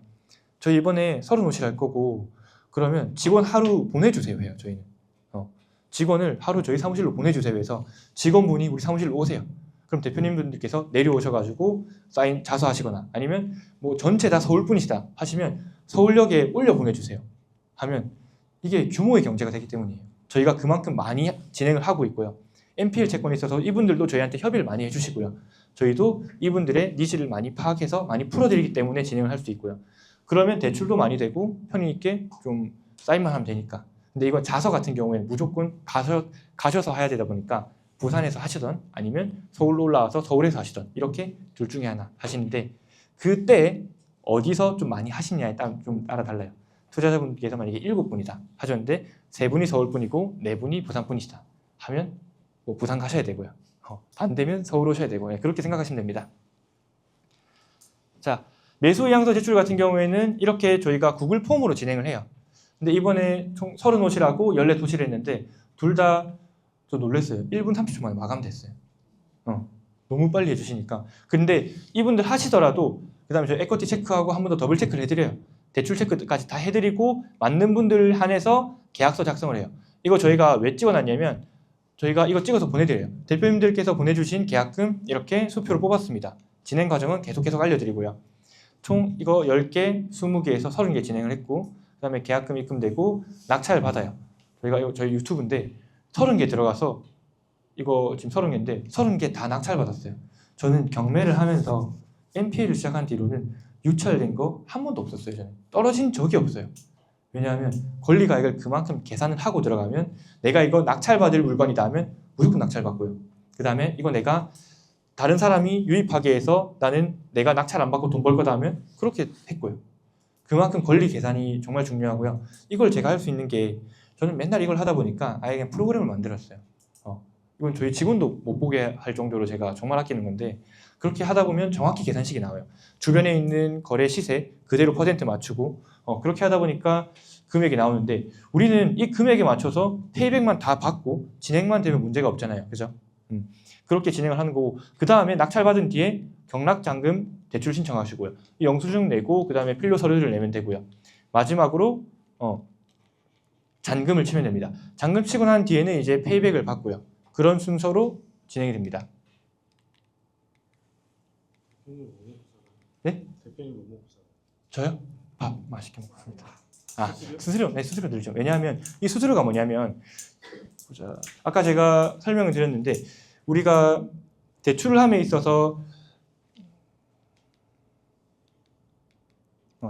저희 이번에 35실 할 거고 그러면 직원 하루 보내주세요 해요. 저희는 직원을 하루 저희 사무실로 보내주세요 해서 직원분이 우리 사무실로 오세요. 그럼 대표님분들께서 내려오셔가지고 사인 자수하시거나 아니면 뭐 전체 다 서울 분이시다 하시면 서울역에 올려 보내주세요 하면 이게 규모의 경제가 되기 때문이에요. 저희가 그만큼 많이 진행을 하고 있고요. NPL 채권에 있어서 이분들도 저희한테 협의를 많이 해주시고요. 저희도 이분들의 니즈를 많이 파악해서 많이 풀어드리기 때문에 진행을 할 수 있고요. 그러면 대출도 많이 되고 편의 있게 좀 사인만 하면 되니까. 근데 이건 자서 같은 경우에는 무조건 가셔서 해야 되다 보니까 부산에서 하시던 아니면 서울로 올라와서 서울에서 하시던 이렇게 둘 중에 하나 하시는데, 그때 어디서 좀 많이 하시냐에 따라 좀 따라 달라요. 투자자분께서 만약에 7분이다 하셨는데 3분이 서울분이고 4분이 부산분이시다 하면 뭐 부산 가셔야 되고요. 안 되면 서울 오셔야 되고, 그렇게 생각하시면 됩니다. 자, 매수의향서 제출 같은 경우에는 이렇게 저희가 구글 폼으로 진행을 해요. 근데 이번에 총 30호실하고 14호실 했는데 둘 다 저 놀랐어요. 1분 30초 만에 마감됐어요. 너무 빨리 해주시니까. 근데 이분들 하시더라도 그 다음에 저희 에쿼티 체크하고 한 번 더 더블 체크를 해드려요. 대출 체크까지 다 해드리고 맞는 분들 한해서 계약서 작성을 해요. 이거 저희가 왜 찍어놨냐면 저희가 이거 찍어서 보내드려요. 대표님들께서 보내주신 계약금 이렇게 수표를 뽑았습니다. 진행 과정은 계속 알려드리고요. 총 이거 10개, 20개에서 30개 진행을 했고 그 다음에 계약금 입금되고 낙찰 받아요. 저희가 이거 저희 유튜브인데 30개 들어가서 이거 지금 30개인데 30개 다 낙찰 받았어요. 저는 경매를 하면서 NPL을 시작한 뒤로는 유찰된 거 한 번도 없었어요. 저는 떨어진 적이 없어요. 왜냐하면 권리가액을 그만큼 계산을 하고 들어가면 내가 이거 낙찰받을 물건이다 하면 무조건 낙찰받고요. 그 다음에 이거 내가 다른 사람이 유입하게 해서 나는 내가 낙찰 안 받고 돈 벌 거다 하면 그렇게 했고요. 그만큼 권리 계산이 정말 중요하고요. 이걸 제가 할 수 있는 게 저는 맨날 이걸 하다 보니까 아예 그냥 프로그램을 만들었어요. 이건 저희 직원도 못 보게 할 정도로 제가 정말 아끼는 건데 그렇게 하다 보면 정확히 계산식이 나와요. 주변에 있는 거래 시세 그대로 퍼센트 맞추고 그렇게 하다 보니까 금액이 나오는데 우리는 이 금액에 맞춰서 페이백만 다 받고 진행만 되면 문제가 없잖아요. 그죠? 그렇게 진행을 하는 거고 그 다음에 낙찰 받은 뒤에 경락잔금 대출 신청하시고요. 이 영수증 내고 그 다음에 필요 서류를 내면 되고요. 마지막으로 잔금을 치면 됩니다. 잔금 치고 난 뒤에는 이제 페이백을 받고요. 그런 순서로 진행이 됩니다. 대표님 뭐 먹고 살아요? 네? 대표님 뭐 먹고 살아요? 저요? 밥 맛있게 먹었습니다. 아, 수수료? 수수료? 네, 수수료 들죠. 왜냐하면 이 수수료가 뭐냐면 보자. 아까 제가 설명을 드렸는데 우리가 대출을 함에 있어서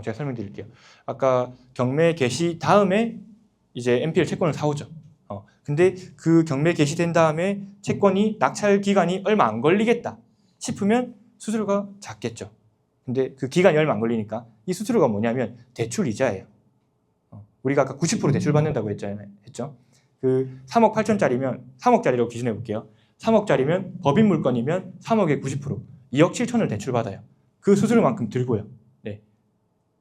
제가 설명드릴게요. 아까 경매 개시 다음에 이제 NPL 채권을 사오죠. 근데 그 경매 개시된 다음에 채권이 낙찰 기간이 얼마 안 걸리겠다 싶으면 수수료가 작겠죠. 근데 그 기간이 얼마 안 걸리니까 이 수수료가 뭐냐면 대출 이자예요. 우리가 아까 90% 대출 받는다고 했죠. 그 3억 8천짜리면 3억짜리로 기준해 볼게요. 3억짜리면 법인 물건이면 3억에 90%, 2억 7천을 대출 받아요. 그 수수료만큼 들고요. 네.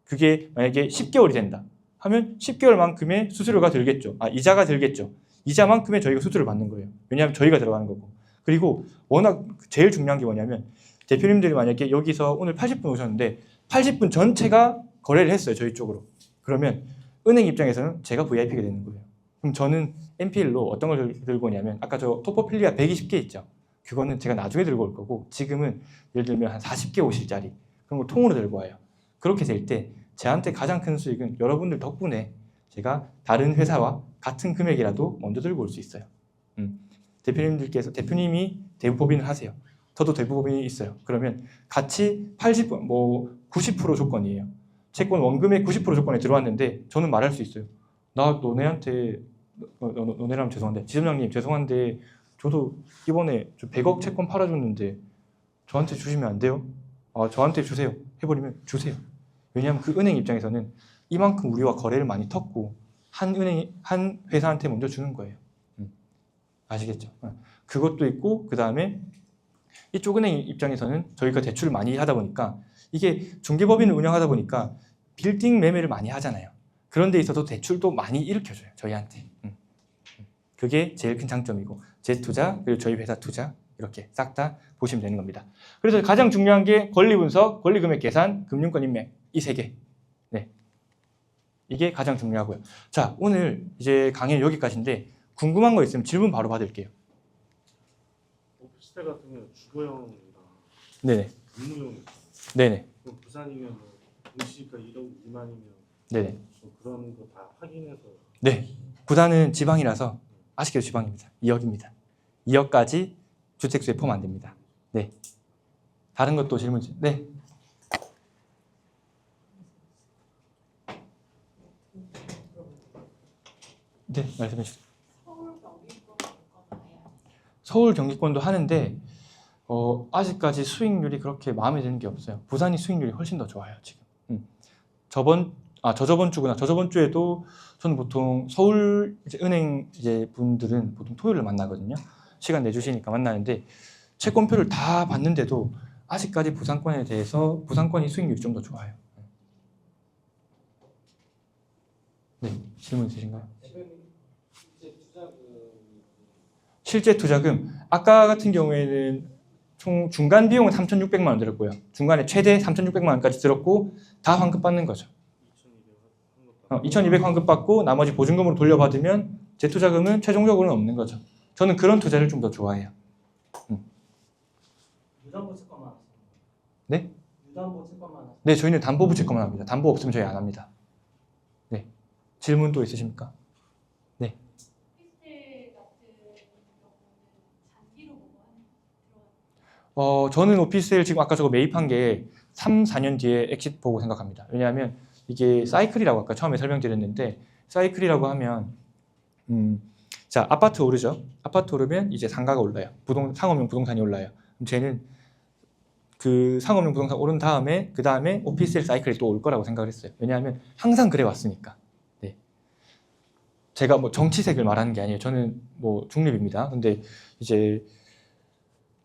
그게 만약에 10개월이 된다 하면 10개월만큼의 수수료가 들겠죠. 이자가 들겠죠. 이자만큼의 저희가 수수료를 받는 거예요. 왜냐하면 저희가 들어가는 거고. 그리고 워낙 제일 중요한 게 뭐냐면 대표님들이 만약에 여기서 오늘 80분 오셨는데 80분 전체가 거래를 했어요. 저희 쪽으로. 그러면 은행 입장에서는 제가 VIP가 되는 거예요. 그럼 저는 NPL로 어떤 걸 들고 오냐면 아까 저 토퍼필리아 120개 있죠. 그거는 제가 나중에 들고 올 거고 지금은 예를 들면 한 40개 오실 자리 그런 걸 통으로 들고 와요. 그렇게 될 때 저한테 가장 큰 수익은 여러분들 덕분에 제가 다른 회사와 같은 금액이라도 먼저 들고 올 수 있어요. 대표님이 대부법인을 하세요. 저도 대부법인이 있어요. 그러면 같이 80, 뭐 90% 조건이에요. 채권 원금의 90% 조건에 들어왔는데 저는 말할 수 있어요. 나 너네한테 너네라면 죄송한데 지점장님 죄송한데 저도 이번에 저 100억 채권 팔아줬는데 저한테 주시면 안 돼요? 아, 저한테 주세요. 해버리면 주세요. 왜냐하면 그 은행 입장에서는 이만큼 우리와 거래를 많이 텄고 한 회사한테 먼저 주는 거예요. 아시겠죠? 그것도 있고 그 다음에 이쪽 은행 입장에서는 저희가 대출을 많이 하다 보니까 이게 중개법인을 운영하다 보니까 빌딩 매매를 많이 하잖아요. 그런 데 있어서 대출도 많이 일으켜줘요. 저희한테. 그게 제일 큰 장점이고 제 투자 그리고 저희 회사 투자 이렇게 싹 다 보시면 되는 겁니다. 그래서 가장 중요한 게 권리 분석, 권리 금액 계산, 금융권 인맥 이 세 개. 네. 이게 가장 중요하고요. 자, 오늘 이제 강의는 여기까지인데 궁금한 거 있으면 질문 바로 받을게요. 오피스텔 같은 경우는 주거용이랑 네네. 근무용이 있어요. 네네. 그럼 부산이면 뭐 응시가 1억 미만이면 네네. 뭐 그런 거 다 확인해서 네. 부산은 지방이라서 아쉽게도 지방입니다. 2억입니다. 2억까지 주택수에 포함 안 됩니다. 네. 다른 것도 질문 주세요. 네. 네, 말씀해 주세요. 서울 경기권도 하는데 아직까지 수익률이 그렇게 마음에 드는 게 없어요. 부산이 수익률이 훨씬 더 좋아요, 지금. 저저번 주구나. 저저번 주에도 저는 보통 서울 은행 분들은 보통 토요일을 만나거든요. 시간 내주시니까 만나는데 채권표를 다 봤는데도 아직까지 부산권에 대해서 부산권이 수익률이 좀 더 좋아요. 네, 질문 있으신가요? 실제 투자금 아까 같은 경우에는 총 중간 비용은 3,600만 원 들었고요. 중간에 최대 3,600만 원까지 들었고 다 환급 받는 거죠. 2,200 환급 받고 나머지 보증금으로 돌려받으면 제 투자금은 최종적으로는 없는 거죠. 저는 그런 투자를 좀 더 좋아해요. 유담보 채권만 하세요? 네? 유담보 채권만 하세요? 네, 저희는 담보부 채권만 합니다. 담보 없으면 저희 안 합니다. 네, 질문 또 있으십니까? 네. 오피스텔 같은 경우는 장기로 들어가는 저는 오피스텔 지금 아까 저거 매입한 게 3, 4년 뒤에 엑sit 보고 생각합니다. 왜냐하면 이게 사이클이라고 아까 처음에 설명드렸는데 사이클이라고 하면 자, 아파트 오르죠. 아파트 오르면 이제 상가가 올라요. 상업용 부동산이 올라요. 그럼 쟤는 그 상업용 부동산 오른 다음에 그 다음에 오피스텔 사이클이 또 올 거라고 생각을 했어요. 왜냐하면 항상 그래 왔으니까. 네. 제가 뭐 정치색을 말하는 게 아니에요. 저는 뭐 중립입니다. 근데 이제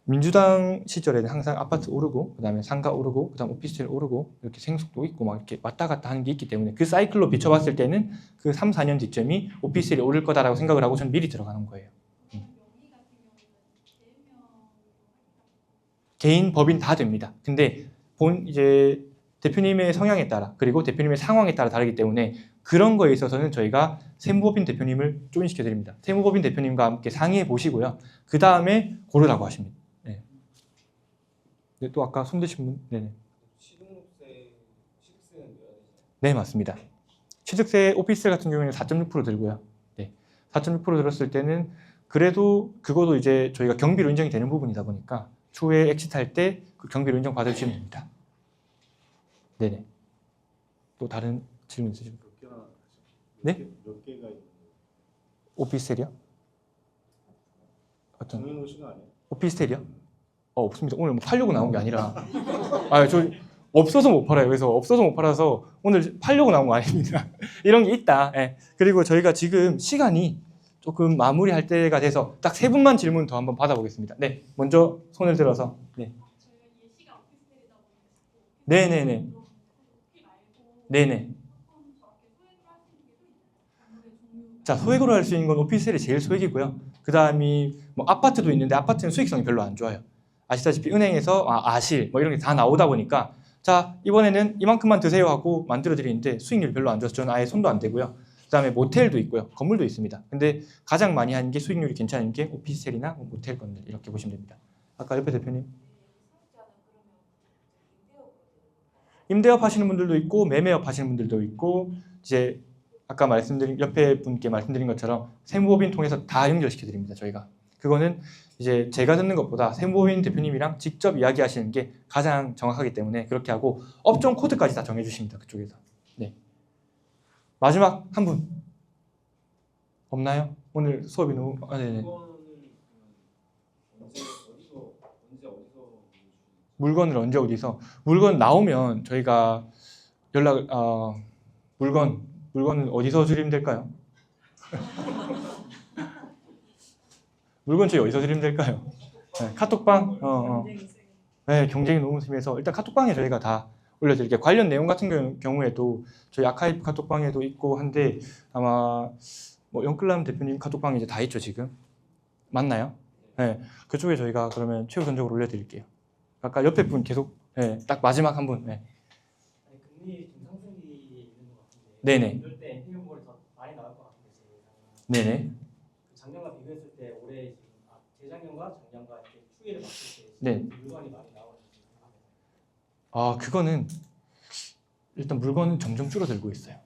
민주당 시절에는 항상 아파트 오르고 그다음에 상가 오르고 그다음 오피스텔 오르고 이렇게 생속도 있고 막 이렇게 왔다 갔다 하는 게 있기 때문에 그 사이클로 비춰봤을 때는 그 3, 4년 뒤쯤이 오피스텔이 오를 거다라고 생각을 하고 저는 미리 들어가는 거예요. 명의 같은 경우는 개인, 법인 다 됩니다. 근데 이제 대표님의 성향에 따라 그리고 대표님의 상황에 따라 다르기 때문에 그런 거에 있어서는 저희가 세무법인 대표님을 조인시켜 드립니다. 세무법인 대표님과 함께 상의해 보시고요. 그 다음에 고르라고 하십니다. 네. 네, 또 아까 손 드신 분, 네네. 취득세는 내야 되잖아요. 네, 맞습니다. 취득세 오피스텔 같은 경우에는 4.6% 들고요. 네, 4.6% 들었을 때는 그래도 그것도 이제 저희가 경비로 인정이 되는 부분이다 보니까 추후에 엑시트할 때 그 경비로 인정 받으시면 됩니다. 네네. 또 다른 질문 있으십니까? 몇 개나 네? 몇 개가 있는 오피스텔이요? 어떤 정해놓으신 거 아니에요? 오피스텔이요? 없습니다. 오늘 뭐 팔려고 나온 게 아니라 저 없어서 못 팔아요. 그래서 없어서 못 팔아서 오늘 팔려고 나온 거 아닙니다. 이런 게 있다. 예. 그리고 저희가 지금 시간이 조금 마무리할 때가 돼서 딱 세 분만 질문 더 한번 받아보겠습니다. 네, 먼저 손을 들어서. 네, 저희가 예시가 오피스텔이다 보니까 네네네, 오피 말고 네네. 조금 저렇게 소액으로 할 수 있는 게 또 있나요? 건물의 종류 자, 소액으로 할 수 있는 건 오피스텔이 제일 소액이고요. 그 다음이 뭐 아파트도 있는데 아파트는 수익성이 별로 안 좋아요. 아시다시피 은행에서 아실 뭐 이런 게 다 나오다 보니까 자, 이번에는 이만큼만 드세요 하고 만들어 드리는데 수익률이 별로 안 좋아서 저는 아예 손도 안 대고요. 그 다음에 모텔도 있고요. 건물도 있습니다. 근데 가장 많이 하는 게 수익률이 괜찮은 게 오피스텔이나 모텔 건물 이렇게 보시면 됩니다. 아까 옆에 대표님 임대업 하시는 분들도 있고 매매업 하시는 분들도 있고 이제 아까 말씀드린 옆에 분께 말씀드린 것처럼 세무법인 통해서 다 연결시켜 드립니다. 저희가 그거는 이제 제가 듣는 것보다 세무법인 대표님이랑 직접 이야기하시는 게 가장 정확하기 때문에 그렇게 하고 업종 코드까지 다 정해 주십니다. 그쪽에서. 네. 마지막 한 분 없나요? 오늘 수업이 너무 네네. 물건을 언제 어디서 물건 나오면 저희가 연락 물건은 어디서 드리면 될까요? 물건 저희 어디서 드리면 될까요? 네, 카톡방 네, 경쟁이 너무 심해서 일단 카톡방에 저희가 다 올려드릴게요. 관련 내용 같은 경우에도 저희 아카이브 카톡방에도 있고 한데 아마 뭐 영클람 대표님 카톡방에 이제 다 있죠 지금 맞나요? 네, 그쪽에 저희가 그러면 최우선적으로 올려드릴게요. 아까 옆에 분 계속 네, 딱 마지막 한 분. 네. 아니, 금리 좀 상승기에 있는 것 같은데. 네네. 이럴 때 NPL 후보를 더 많이 나올 것 같은데 제 예상은. 네네. 작년과 비교했을 때 올해 지금 재작년과 작년과 이렇게 추이를 봤을 때 네. 물건이 많이 나오는지. 그거는 일단 물건은 점점 줄어들고 있어요.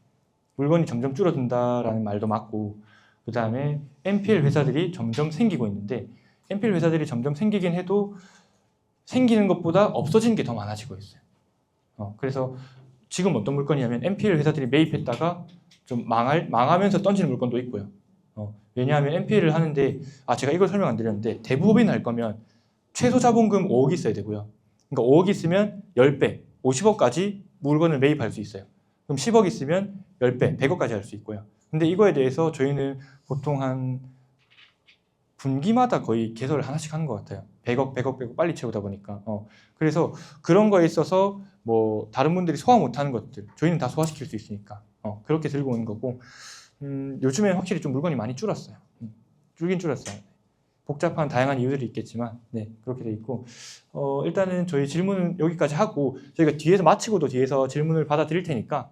물건이 점점 줄어든다라는 말도 맞고 그 다음에 NPL 회사들이 점점 생기고 있는데 NPL 회사들이 점점 생기긴 해도 생기는 것보다 없어지는 게 더 많아지고 있어요. 그래서 지금 어떤 물건이냐면 NPL 회사들이 매입했다가 좀 망하면서 던지는 물건도 있고요. 왜냐하면 NPL을 하는데 제가 이걸 설명 안 드렸는데 대부업인 할 거면 최소 자본금 5억 있어야 되고요. 그러니까 5억 있으면 10배, 50억까지 물건을 매입할 수 있어요. 그럼 10억 있으면 10배, 100억까지 할 수 있고요. 근데 이거에 대해서 저희는 보통 한 분기마다 거의 개설을 하나씩 하는 것 같아요. 100억 빨리 채우다 보니까. 그래서 그런 거에 있어서 뭐 다른 분들이 소화 못하는 것들 저희는 다 소화시킬 수 있으니까 그렇게 들고 오는 거고 요즘에 확실히 좀 물건이 많이 줄었어요. 줄긴 줄었어요. 복잡한 다양한 이유들이 있겠지만 네 그렇게 돼 있고 일단은 저희 질문은 여기까지 하고 저희가 뒤에서 마치고도 뒤에서 질문을 받아드릴 테니까